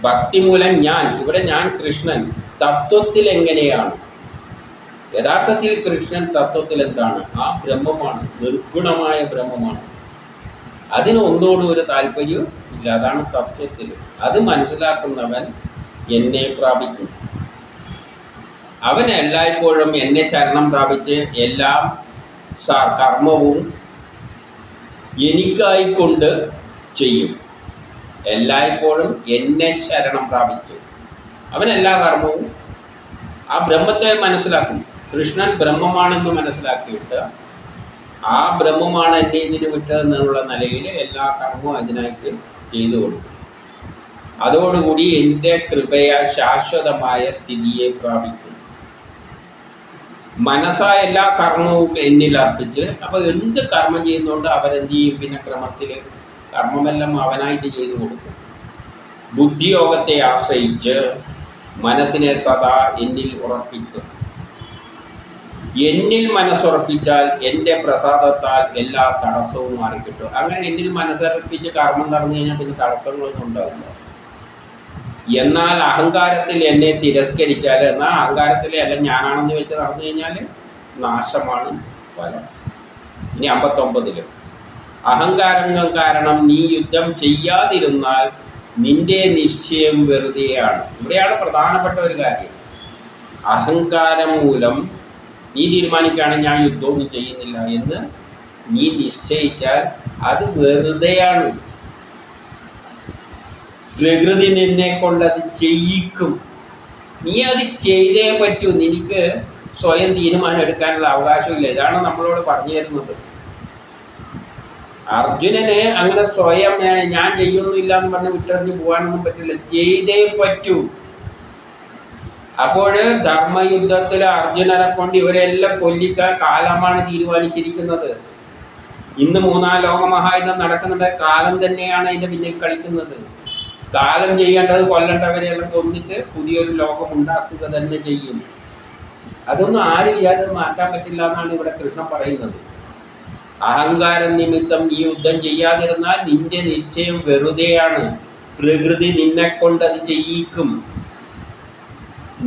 A: ഭക്തി മൂലം ഞാൻ, ഇവിടെ ഞാൻ കൃഷ്ണൻ തത്വത്തിൽ എങ്ങനെയാണ്. യഥാർത്ഥത്തിൽ കൃഷ്ണൻ തത്വത്തിൽ എന്താണ്? ആ ബ്രഹ്മമാണ്, നിർഗുണമായ ബ്രഹ്മമാണ്. അതിന് ഒന്നോടും ഒരു താല്പര്യവും ഇല്ല. അതാണ് തത്വത്തിൽ. അത് മനസ്സിലാക്കുന്നവൻ എന്നെ പ്രാപിക്കും. അവൻ എല്ലായ്പ്പോഴും എന്നെ ശരണം പ്രാപിച്ച് എല്ലാ കർമ്മവും എനിക്കായിക്കൊണ്ട് ചെയ്യും. എല്ലായ്പ്പോഴും എന്നെ ശരണം പ്രാപിച്ചു അവൻ എല്ലാ കർമ്മവും ആ ബ്രഹ്മത്തെ മനസ്സിലാക്കും. കൃഷ്ണൻ ബ്രഹ്മമാണെന്ന് മനസ്സിലാക്കിയിട്ട് ആ ബ്രഹ്മമാണ് എന്നെ ഇതിന് വിട്ടതെന്നുള്ള നിലയിൽ എല്ലാ കർമ്മവും അതിനായിട്ട് ചെയ്തു കൊടുക്കും. അതോടുകൂടി എൻ്റെ കൃപയാൽ ശാശ്വതമായ സ്ഥിതിയെ പ്രാപിക്കും. മനസ്സായ എല്ലാ കർമ്മവും എന്നിൽ അർപ്പിച്ച്, അപ്പോൾ എന്ത് കർമ്മം ചെയ്യുന്നതുകൊണ്ട് അവരെന്ത് ചെയ്യും? പിന്നെ ക്രമത്തിൽ കർമ്മമെല്ലാം അവനായിട്ട് ചെയ്തു കൊടുക്കും. ബുദ്ധിയോഗത്തെ ആശ്രയിച്ച് മനസ്സിനെ സദാ എന്നിൽ ഉറപ്പിക്കും. എന്നിൽ മനസ്സുറപ്പിച്ചാൽ എൻ്റെ പ്രസാദത്താൽ എല്ലാ തടസ്സവും മാറിക്കിട്ടും. അങ്ങനെ എന്നിൽ മനസ്സുറപ്പിച്ച് കർമ്മം നടന്നു കഴിഞ്ഞാൽ പിന്നെ തടസ്സങ്ങളൊന്നും ഉണ്ടാവില്ല. എന്നാൽ അഹങ്കാരത്തിൽ എന്നെ തിരസ്കരിച്ചാൽ, എന്നാൽ അഹങ്കാരത്തിൽ അല്ല ഞാനാണെന്ന് വെച്ച് നടന്നു കഴിഞ്ഞാൽ നാശമാണ് ഫലം. ഇനി 59 അഹങ്കാരങ്ങൾ കാരണം നീ യുദ്ധം ചെയ്യാതിരുന്നാൽ നിന്റെ നിശ്ചയം വെറുതെയാണ്. ഇവിടെയാണ് പ്രധാനപ്പെട്ട ഒരു കാര്യം. അഹങ്കാരം മൂലം നീ തീരുമാനിക്കുകയാണ് ഞാൻ യുദ്ധമൊന്നും ചെയ്യുന്നില്ല എന്ന് നീ നിശ്ചയിച്ചാൽ അത് വെറുതെയാണ്. പ്രകൃതി നിന്നെ കൊണ്ടത് ചെയ്യിക്കും. നീ അത് ചെയ്തേ പറ്റൂ. നിനക്ക് സ്വയം തീരുമാനം എടുക്കാനുള്ള അവകാശമില്ല. ഇതാണ് നമ്മളോട് പറഞ്ഞു തരുന്നത്. അർജുനന് അങ്ങനെ സ്വയം ഞാൻ ചെയ്യുന്നില്ല എന്ന് പറഞ്ഞ് വിട്ടെറിഞ്ഞ് പോകാനൊന്നും പറ്റില്ല. ചെയ്തേ പറ്റൂ. അപ്പോൾ ധർമ്മയുദ്ധത്തിൽ അർജുനനെ കൊണ്ട് ഇവരെല്ലാം കൊല്ലിക്കാൻ കാലമാണ് തീരുമാനിച്ചിരിക്കുന്നത്. ഇന്ന് 3-ാം ലോകമഹായുദ്ധം നടക്കുന്നുണ്ട്. കാലം തന്നെയാണ് അതിൻ്റെ പിന്നിൽ കളിക്കുന്നത്. കാലം ചെയ്യേണ്ടത് കൊല്ലേണ്ടവരെല്ലാം കൊന്നിട്ട് പുതിയൊരു ലോകം ഉണ്ടാക്കുക തന്നെ ചെയ്യും. അതൊന്നും ആരും വിചാരം മാറ്റാൻ പറ്റില്ല എന്നാണ് ഇവിടെ കൃഷ്ണൻ പറയുന്നത്. അഹങ്കാരം നിമിത്തം നീ യുദ്ധം ചെയ്യാതിരുന്നാൽ നിന്റെ നിശ്ചയം വെറുതെയാണ്. പ്രകൃതി നിന്നെ കൊണ്ടത് ചെയ്യിക്കും.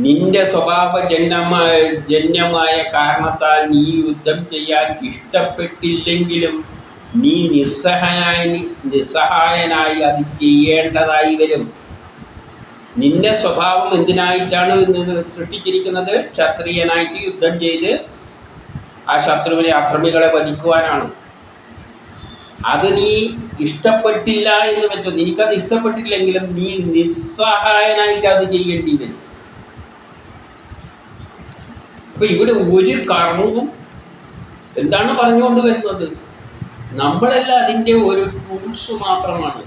A: നിന്റെ സ്വഭാവജന്യമായ കാരണത്താൽ നീ യുദ്ധം ചെയ്യാൻ ഇഷ്ടപ്പെട്ടില്ലെങ്കിലും നീ നിസ്സഹായനായി അത് ചെയ്യേണ്ടതായി വരും. നിന്റെ സ്വഭാവം എന്തിനായിട്ടാണ് സൃഷ്ടിച്ചിരിക്കുന്നത്? ക്ഷത്രിയനായിട്ട് യുദ്ധം ചെയ്ത് ആ ശത്രുവിനെ അക്രമികളെ വധിക്കുവാനാണ്. അത് നീ ഇഷ്ടപ്പെട്ടില്ല എന്ന് വെച്ചോ, നിനക്കത് ഇഷ്ടപ്പെട്ടില്ലെങ്കിലും നീ നിസ്സഹായനായിട്ട് അത് ചെയ്യേണ്ടി വരും. അപ്പൊ ഇവിടെ ഒരു കർമ്മവും എന്താണ് പറഞ്ഞുകൊണ്ട് വരുന്നത്? നമ്മളെല്ലാം അതിൻ്റെ ഒരു ടൂൾസ് മാത്രമാണ്.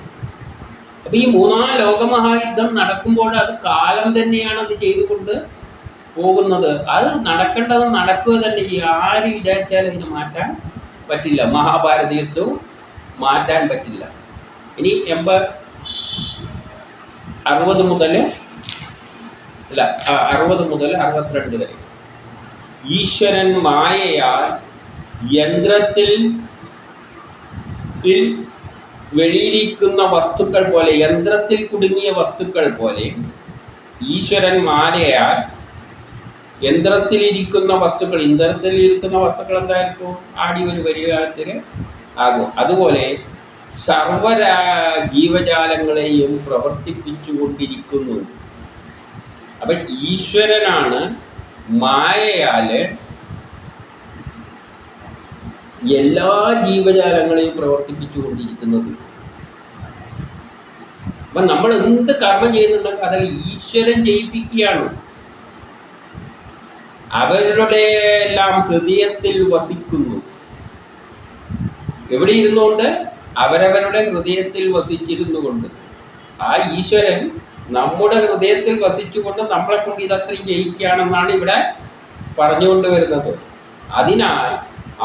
A: അപ്പം ഈ 3-ാം ലോകമഹായുദ്ധം നടക്കുമ്പോൾ അത് കാലം തന്നെയാണ് അത് ചെയ്തുകൊണ്ട് പോകുന്നത്. അത് നടക്കേണ്ടത് നടക്കുക തന്നെ ചെയ്യും. ആര് വിചാരിച്ചാലും ഇതിനെ മാറ്റാൻ പറ്റില്ല. മഹാഭാരത യുദ്ധവും മാറ്റാൻ പറ്റില്ല. ഇനി 60 മുതൽ 62 വരെ ഈശ്വരൻ മായയാൽ യന്ത്രത്തിൽ വെളിയിരിക്കുന്ന വസ്തുക്കൾ പോലെ, യന്ത്രത്തിൽ കുടുങ്ങിയ വസ്തുക്കൾ പോലെ ഈശ്വരൻ മായയാൽ യന്ത്രത്തിലിരിക്കുന്ന വസ്തുക്കൾ എന്തായിരിക്കും? ആടി ഒരു പരിഹാരത്തിന് ആകും. അതുപോലെ സർവ ജീവജാലങ്ങളെയും പ്രവർത്തിപ്പിച്ചുകൊണ്ടിരിക്കുന്നു. അപ്പം ഈശ്വരനാണ് മായയാൽ എല്ലാ ജീവജാലങ്ങളെയും പ്രവർത്തിപ്പിച്ചുകൊണ്ടിരിക്കുന്നത്. അപ്പം നമ്മൾ എന്ത് കർമ്മം ചെയ്യുന്നുണ്ടെങ്കിൽ അത് ഈശ്വരൻ ചെയ്യിപ്പിക്കുകയാണ്. അവരുടെ എല്ലാം ഹൃദയത്തിൽ വസിക്കുന്നു. എവിടെ ഇരുന്നുകൊണ്ട്? അവരവരുടെ ഹൃദയത്തിൽ വസിച്ചിരുന്നു കൊണ്ട്, ആ ഈശ്വരൻ നമ്മുടെ ഹൃദയത്തിൽ വസിച്ചുകൊണ്ട് നമ്മളെ കൊണ്ട് ഇതത്രയും ജയിക്കുകയാണെന്നാണ് ഇവിടെ പറഞ്ഞുകൊണ്ട് വരുന്നത്. അതിനാൽ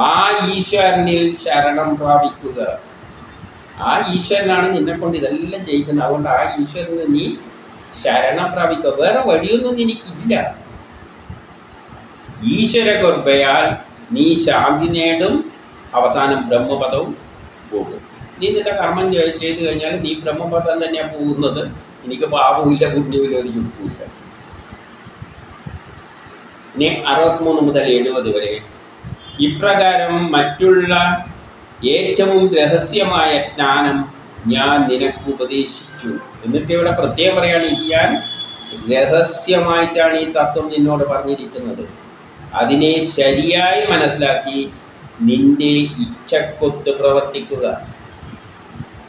A: ആ ഈശ്വരനിൽ ശരണം പ്രാപിക്കുക. ആ ഈശ്വരനാണ് നിന്നെ കൊണ്ട് ഇതെല്ലാം ചെയ്യിക്കുന്നത്. അതുകൊണ്ട് ആ ഈശ്വരന് നീ ശരണം പ്രാപിക്കുക. വേറെ വഴിയൊന്നും എനിക്കില്ല. ഈശ്വര കൃപയാൽ നീ ശാന്തി നേടും, അവസാനം ബ്രഹ്മപദവും പോകും. നീ നിന്റെ കർമ്മം ചെയ്തു കഴിഞ്ഞാൽ നീ ബ്രഹ്മപദം തന്നെയാണ് പോകുന്നത്. എനിക്ക് പാപമില്ല, പുണ്യമില്ല, ഒരു ചുക്കുമില്ല. ഇനി 63 മുതൽ 70 വരെ ഇപ്രകാരം മറ്റുള്ള ഏറ്റവും രഹസ്യമായ ജ്ഞാനം ഞാൻ നിനക്ക് ഉപദേശിച്ചു. എന്നിട്ട് ഇവിടെ പ്രത്യേകം പറയാണ്, ഞാൻ രഹസ്യമായിട്ടാണ് ഈ തത്വം നിന്നോട് പറഞ്ഞിരിക്കുന്നത്. അതിനെ ശരിയായി മനസ്സിലാക്കി നിന്റെ ഇച്ഛക്കൊത്ത് പ്രവർത്തിക്കുക.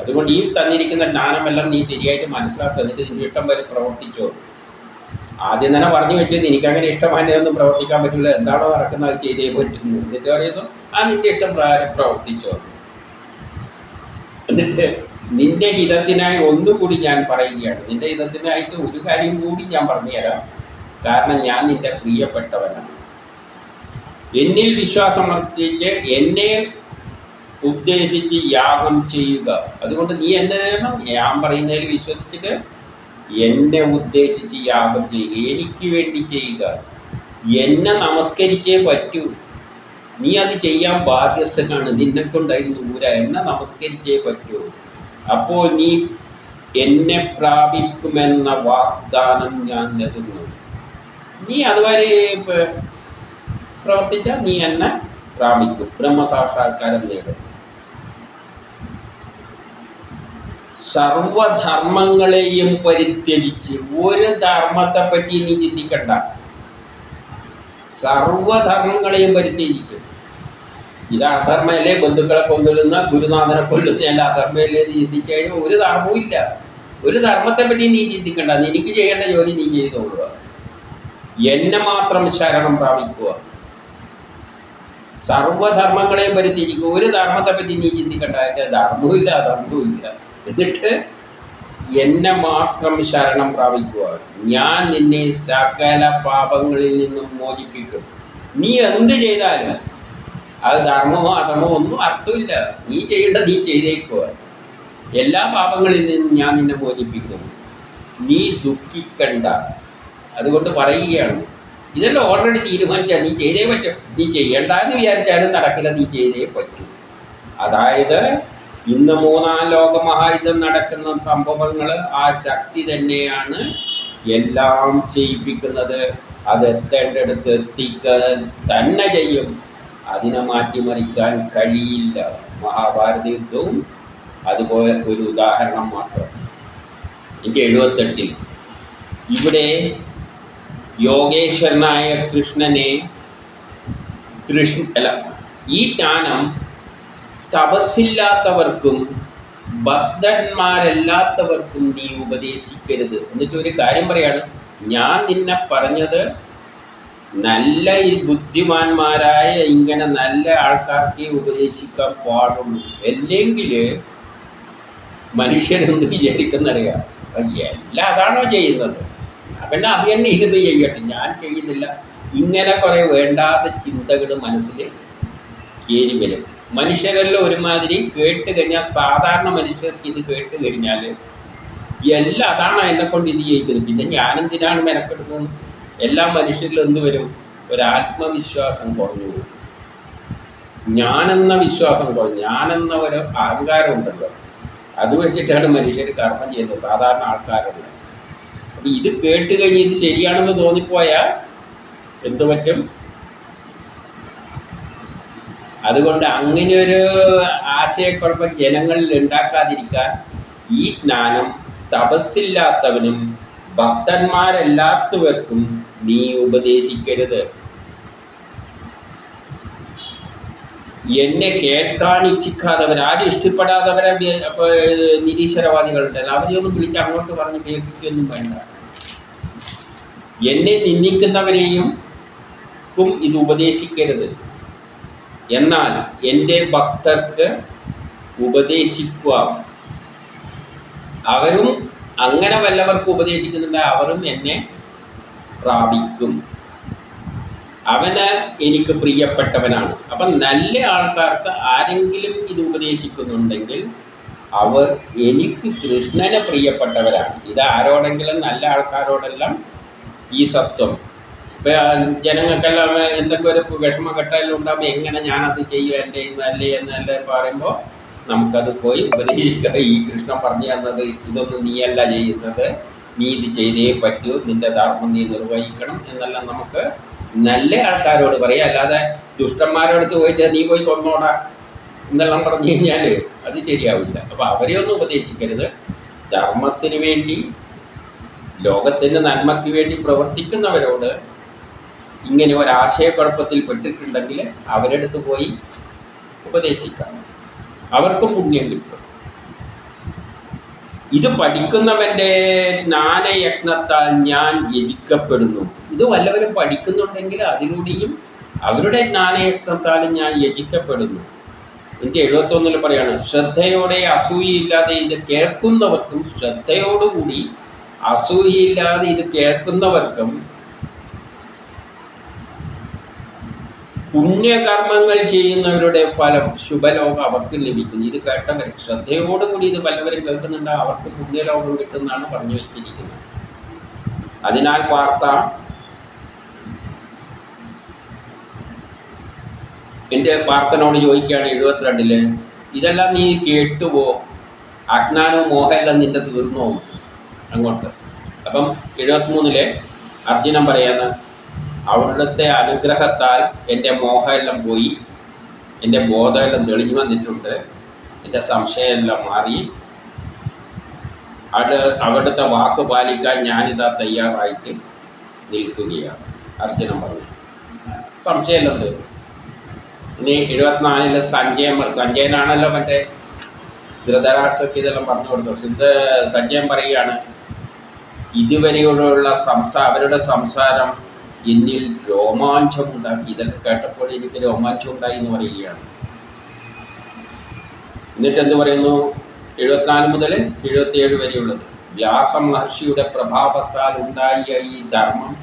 A: അതുകൊണ്ട് ഈ തന്നിരിക്കുന്ന ജ്ഞാനമെല്ലാം നീ ശരിയായിട്ട് മനസ്സിലാക്കുക. എന്നിട്ട് നിന്റെ ഇഷ്ടം വരെ പ്രവർത്തിച്ചോ. ആദ്യം തന്നെ പറഞ്ഞു വെച്ചത് എനിക്കങ്ങനെ ഇഷ്ടമായിട്ടൊന്നും പ്രവർത്തിക്കാൻ പറ്റില്ല, എന്താണോ നടക്കുന്നത് അത് ചെയ്തേ പറ്റുന്നു. എന്നിട്ട് പറയുന്നു നിന്റെ ഇഷ്ടം പ്രകാരം പ്രവർത്തിച്ചോ. എന്നിട്ട് നിന്റെ ഹിതത്തിനായി ഒന്നുകൂടി ഞാൻ പറയുകയാണ്. നിന്റെ ഹിതത്തിനായിട്ട് ഒരു കാര്യം കൂടി ഞാൻ പറഞ്ഞുതരാം. കാരണം ഞാൻ നിന്റെ പ്രിയപ്പെട്ടവനാണ്. എന്നിൽ വിശ്വാസമർപ്പിച്ച് എന്നെ ഉദ്ദേശിച്ച് യാഗം ചെയ്യുക. അതുകൊണ്ട് നീ എന്ത് ചെയ്യണം? ഞാൻ പറയുന്നതിൽ വിശ്വസിച്ചിട്ട് എന്നെ ഉദ്ദേശിച്ച് യാഗം ചെയ്യുക. എനിക്ക് വേണ്ടി ചെയ്യുക. എന്നെ നമസ്കരിച്ചേ പറ്റൂ. നീ അത് ചെയ്യാൻ ബാധ്യസ്ഥനാണ്. നിന്നെ കൊണ്ടായിരുന്നു ദൂര. എന്നെ നമസ്കരിച്ചേ പറ്റൂ. അപ്പോൾ നീ എന്നെ പ്രാപിക്കുമെന്ന വാഗ്ദാനം ഞാൻ നൽകുന്നു. നീ അതുവരെ പ്രവർത്തിച്ചാൽ നീ എന്നെ പ്രാപിക്കും, ബ്രഹ്മസാക്ഷാത്കാരം നേടും. സർവധർമ്മങ്ങളെയും പരിത്യജിച്ച്, ഒരു ധർമ്മത്തെ പറ്റി നീ ചിന്തിക്കണ്ട. സർവധർമ്മങ്ങളെയും പരിത്യജിച്ചു. ഇത് അധർമ്മയല്ലേ? ബന്ധുക്കളെ കൊല്ലുന്ന, ഗുരുനാഥനെ കൊല്ലുന്ന എല്ലാ അധർമ്മയല്ലേ ചിന്തിച്ചു കഴിഞ്ഞാൽ ഒരു ധർമ്മവും ഇല്ല. ഒരു ധർമ്മത്തെ പറ്റി നീ ചിന്തിക്കണ്ട. നിനക്ക് ചെയ്യേണ്ട ജോലി നീ ചെയ്തോളുക. എന്നെ മാത്രം ശരണം പ്രാപിക്കുക. സർവധർമ്മങ്ങളെയും പരിത്യജിക്കുക. ഒരു ധർമ്മത്തെ പറ്റി നീ ചിന്തിക്കണ്ട. ധർമ്മവും ഇല്ല, അധർമ്മവും ഇല്ല. എന്നിട്ട് എന്നെ മാത്രം ശരണം പ്രാപിക്കുക. ഞാൻ നിന്നെ സകല പാപങ്ങളിൽ നിന്നും മോചിപ്പിക്കും. നീ എന്ത് ചെയ്താലും അത് ധർമ്മമോ അധർമ്മമോ ഒന്നും അർത്ഥമില്ല. നീ ചെയ്യേണ്ടത് നീ ചെയ്തേക്കുക. എല്ലാ പാപങ്ങളിൽ നിന്നും ഞാൻ നിന്നെ മോചിപ്പിക്കും. നീ ദുഃഖിക്കണ്ട. അതുകൊണ്ട് പറയുകയാണ്, ഇതെല്ലാം ഓൾറെഡി തീരുമാനിച്ചാൽ നീ ചെയ്തേ പറ്റും. നീ ചെയ്യണ്ടെന്ന് വിചാരിച്ചാലും നടക്കില്ല, നീ ചെയ്തേ പറ്റും. അതായത് ഇന്ന് 3-ാം ലോകമഹായുദ്ധം നടക്കുന്ന സംഭവങ്ങൾ ആ ശക്തി തന്നെയാണ് എല്ലാം ചെയ്യിപ്പിക്കുന്നത്. അത് എത്തേണ്ടടുത്ത് എത്തിക്കുക തന്നെ ചെയ്യും. അതിനെ മാറ്റിമറിക്കാൻ കഴിയില്ല. മഹാഭാരത യുദ്ധവും അതുപോലെ ഒരു ഉദാഹരണം മാത്രം. 78 ഇവിടെ യോഗേശ്വരനായ കൃഷ്ണനെ ഈ ജ്ഞാനം തപസ്സില്ലാത്തവർക്കും ഭക്തന്മാരല്ലാത്തവർക്കും നീ ഉപദേശിക്കരുത്. എന്നിട്ട് ഒരു കാര്യം പറയാണ്, ഞാൻ നിന്നെ പറഞ്ഞത് നല്ല ഈ ബുദ്ധിമാന്മാരായ ഇങ്ങനെ നല്ല ആൾക്കാർക്ക് ഉപദേശിക്കാൻ പാടുള്ളൂ. അല്ലെങ്കിൽ മനുഷ്യരെന്ത് വിചാരിക്കുന്നറിയാം, എല്ലാം അതാണോ ചെയ്യുന്നത്, പിന്നെ അത് തന്നെ ഇരുന്ന് ചെയ്യട്ടെ, ഞാൻ ചെയ്യുന്നില്ല. ഇങ്ങനെ കുറേ വേണ്ടാത്ത ചിന്തകൾ മനസ്സിൽ കയറി വരും. മനുഷ്യരെല്ലാം ഒരുമാതിരി കേട്ട് കഴിഞ്ഞാൽ, സാധാരണ മനുഷ്യർക്ക് ഇത് കേട്ട് കഴിഞ്ഞാൽ എല്ലാം അതാണോ എന്നെക്കൊണ്ട് ഇത് ചെയ്യിക്കുന്നത്, പിന്നെ ഞാനെന്തിനാണ് മെനക്കെടുക്കുന്നത്. എല്ലാ മനുഷ്യരിലും എന്ത് വരും? ഒരാത്മവിശ്വാസം കുറഞ്ഞു പോകും. ഞാനെന്ന വിശ്വാസം കുറഞ്ഞു, ഞാനെന്ന ഒരു അഹങ്കാരം ഉണ്ടല്ലോ, അത് വെച്ചിട്ടാണ് മനുഷ്യർ കർമ്മം ചെയ്യുന്നത്, സാധാരണ ആൾക്കാരുണ്ട്. അപ്പം ഇത് കേട്ട് കഴിഞ്ഞ് ഇത് ശരിയാണെന്ന് തോന്നിപ്പോയാൽ എന്തു പറ്റും? അതുകൊണ്ട് അങ്ങനെയൊരു ആശയക്കുഴപ്പം ജനങ്ങളിൽ ഉണ്ടാക്കാതിരിക്കാൻ ഈ ജ്ഞാനം തപസ്സില്ലാത്തവനും ഭക്തന്മാരല്ലാത്തവർക്കും നീ ഉപദേശിക്കരുത്. എന്നെ കേൾക്കാൻ ഇച്ഛിക്കാത്തവർ, ആരും ഇഷ്ടപ്പെടാത്തവരെ നിരീശ്വരവാദികളുണ്ടല്ലോ, അവരെയൊന്നും വിളിച്ച് അങ്ങോട്ട് പറഞ്ഞ് കേൾപ്പിക്കൊന്നും വേണ്ട. എന്നെ നിന്ദിക്കുന്നവരെയും ഇത് ഉപദേശിക്കരുത്. എന്നാൽ എൻ്റെ ഭക്തർക്ക് ഉപദേശിക്കുക. അവരും അങ്ങനെ വല്ലവർക്ക് ഉപദേശിക്കുന്നുണ്ട്, അവരും എന്നെ പ്രാപിക്കും. അവന് എനിക്ക് പ്രിയപ്പെട്ടവനാണ്. അപ്പം നല്ല ആൾക്കാർക്ക് ആരെങ്കിലും ഇത് ഉപദേശിക്കുന്നുണ്ടെങ്കിൽ അവർ എനിക്ക് കൃഷ്ണന് പ്രിയപ്പെട്ടവരാണ്. ഇത് ആരോടെങ്കിലും നല്ല ആൾക്കാരോടെല്ലാം ഈ സത്വം. ഇപ്പം ജനങ്ങൾക്കെല്ലാം എന്തെങ്കിലും ഒരു വിഷമഘട്ടമെല്ലാം ഉണ്ടാകുമ്പോൾ എങ്ങനെ ഞാനത് ചെയ്യും, എൻ്റെ നല്ലേ എന്നല്ലേ പറയുമ്പോൾ നമുക്കത് പോയി ഉപദേശിക്കുക. ഈ കൃഷ്ണൻ പറഞ്ഞു തന്നത് ഇതൊന്നും നീയല്ല ചെയ്യുന്നത്, നീ ഇത് ചെയ്തേ പറ്റൂ, നിൻ്റെ ധർമ്മം നീ നിർവഹിക്കണം എന്നെല്ലാം നമുക്ക് നല്ല ആൾക്കാരോട് പറയാം. അല്ലാതെ ദുഷ്ടന്മാരോടത്ത് പോയിട്ട് നീ പോയി കൊന്നോടാ എന്നെല്ലാം പറഞ്ഞു കഴിഞ്ഞാൽ അത് ശരിയാവില്ല. അപ്പോൾ അവരെ ഒന്നും ഉപദേശിക്കരുത്. ധർമ്മത്തിന് വേണ്ടി, ലോകത്തിൻ്റെ നന്മയ്ക്ക് വേണ്ടി പ്രവർത്തിക്കുന്നവരോട് ഇങ്ങനെ ഒരാശയക്കുഴപ്പത്തിൽ പെട്ടിട്ടുണ്ടെങ്കിൽ അവരെടുത്ത് പോയി ഉപദേശിക്കാം, അവർക്കും പുണ്യം കിട്ടും. ഇത് പഠിക്കുന്നവൻ്റെ ജ്ഞാനയജ്ഞത്താൽ ഞാൻ യജിക്കപ്പെടുന്നു. ഇത് വല്ലവരും പഠിക്കുന്നുണ്ടെങ്കിൽ അതിലൂടെയും അവരുടെ ജ്ഞാനയജ്ഞത്താലും ഞാൻ യജിക്കപ്പെടുന്നു. എൻ്റെ 71 പറയാണ്, ശ്രദ്ധയോടെ അസൂയയില്ലാതെ ഇത് കേൾക്കുന്നവർക്കും, ശ്രദ്ധയോടുകൂടി അസൂയയില്ലാതെ ഇത് കേൾക്കുന്നവർക്കും പുണ്യകർമ്മങ്ങൾ ചെയ്യുന്നവരുടെ ഫലം ശുഭലോകം അവർക്ക് ലഭിക്കുന്നു. ഇത് കേട്ടവർ ശ്രദ്ധയോടുകൂടി ഇത് പലവരും കേൾക്കുന്നുണ്ട്, അവർക്ക് പുണ്യലോകം കിട്ടുന്നതാണ് പറഞ്ഞു വെച്ചിരിക്കുന്നത്. അതിനാൽ പാർത്ത, എൻ്റെ പാർത്തനോട് ചോദിക്കുകയാണ് 72 ഇതെല്ലാം നീ കേട്ടുപോ, അജ്ഞാനവും മോഹമെല്ലാം നിൻ്റെ തീർന്നോ അങ്ങോട്ട്. അപ്പം 73 അർജുനൻ പറയുന്ന, അവിടുത്തെ അനുഗ്രഹത്താൽ എൻ്റെ മോഹമെല്ലാം പോയി, എൻ്റെ ബോധമെല്ലാം തെളിഞ്ഞു വന്നിട്ടുണ്ട്, എൻ്റെ സംശയമെല്ലാം മാറി, അവിടുത്തെ വാക്ക് പാലിക്കാൻ ഞാനിതാ തയ്യാറായിട്ട് നിൽക്കുകയാണ്. അർജുനൻ പറഞ്ഞു സംശയമെല്ലാം തീർന്നു. ഇനി 74 സഞ്ജയനാണല്ലോ മറ്റേ ധൃതരാഷ്ട്രക്ക് ഇതെല്ലാം പറഞ്ഞു കൊടുത്തു. സഞ്ജയൻ പറയുകയാണ്, ഇതുവരെയുള്ള അവരുടെ സംസാരം എന്നിൽ രോമാഞ്ചമുണ്ടാക്കി. ഇതൊക്കെ കേട്ടപ്പോൾ എനിക്ക് രോമാഞ്ചം ഉണ്ടായി എന്ന് പറയുകയാണ്. എന്നിട്ട് എന്ത് പറയുന്നു? 74 മുതൽ 77 വരെയുള്ളത്, വ്യാസമഹർഷിയുടെ പ്രഭാവത്താൽ ഉണ്ടായ ഈ ധർമ്മം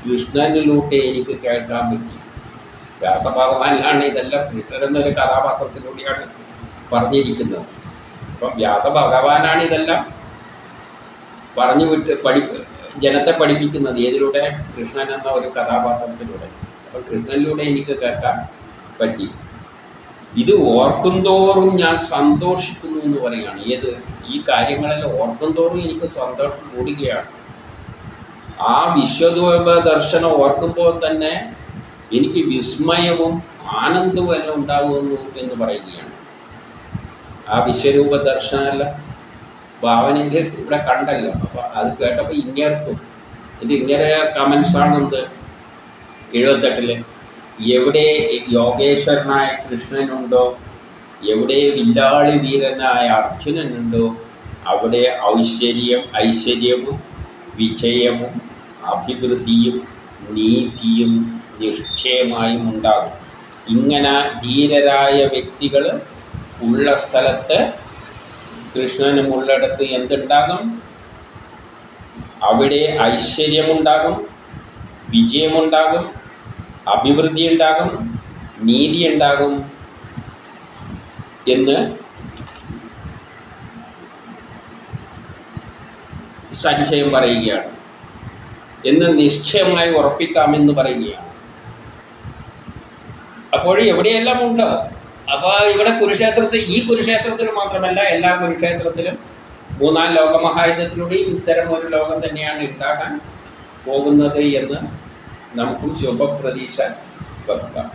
A: കൃഷ്ണനിലൂടെ എനിക്ക് കേൾക്കാൻ പറ്റി. വ്യാസഭഗവാനിലാണ് ഇതെല്ലാം കൃഷ്ണനെന്നൊരു കഥാപാത്രത്തിലൂടെയാണ് പറഞ്ഞിരിക്കുന്നത്. അപ്പം വ്യാസഭഗവാനാണ് ഇതെല്ലാം പറഞ്ഞു വിട്ട് ജനത്തെ പഠിപ്പിക്കുന്നത്. ഏതിലൂടെ? കൃഷ്ണൻ എന്ന ഒരു കഥാപാത്രത്തിലൂടെ. അപ്പോൾ കൃഷ്ണനിലൂടെ എനിക്ക് കേൾക്കാൻ പറ്റി. ഇത് ഓർക്കും തോറും ഞാൻ സന്തോഷിക്കുന്നു എന്ന് പറയുകയാണ്. ഈ കാര്യങ്ങളെല്ലാം ഓർക്കും തോറും എനിക്ക് സന്തോഷം കൂടുകയാണ്. ആ വിശ്വരൂപ ദർശനം ഓർക്കുമ്പോൾ തന്നെ എനിക്ക് വിസ്മയവും ആനന്ദവും എല്ലാം ഉണ്ടാകുന്നു എന്ന് പറയുകയാണ്. ആ വിശ്വരൂപ ദർശനമെല്ലാം ഭാവനയിൽ ഇവിടെ കണ്ടല്ലോ. അപ്പോൾ അത് കേട്ടപ്പോൾ ഇങ്ങേർക്കും ഇങ്ങനെ കമൻസാണെന്ത് 78 എവിടെ യോഗേശ്വരനായ കൃഷ്ണനുണ്ടോ, എവിടെ വില്ലാളി വീരനായ അർജുനനുണ്ടോ, അവിടെ ഐശ്വര്യവും വിജയവും അഭിവൃദ്ധിയും നീതിയും നിശ്ചയമായും ഉണ്ടാകും. ഇങ്ങനെ ധീരരായ വ്യക്തികൾ ഉള്ള സ്ഥലത്ത്, കൃഷ്ണനും ഉള്ളിടത്ത് എന്തുണ്ടാകും? അവിടെ ഐശ്വര്യമുണ്ടാകും, വിജയമുണ്ടാകും, അഭിവൃദ്ധി ഉണ്ടാകും, നീതി ഉണ്ടാകും എന്ന് സഞ്ജയം പറയുകയാണ്. എന്ന് നിശ്ചയമായി ഉറപ്പിക്കാമെന്ന് പറയുകയാണ്. അപ്പോൾ എവിടെയെല്ലാം ഉണ്ടോ? അപ്പോൾ ഇവിടെ ഈ കുരുക്ഷേത്രത്തിൽ മാത്രമല്ല, എല്ലാ കുരുക്ഷേത്രത്തിലും 3-ാം ലോകമഹായുദ്ധത്തിലൂടെയും ഇത്തരം ഒരു ലോകം തന്നെയാണ് ഉണ്ടാക്കാൻ പോകുന്നത് എന്ന് നമുക്ക് ശുഭപ്രതീക്ഷ വെക്കാം.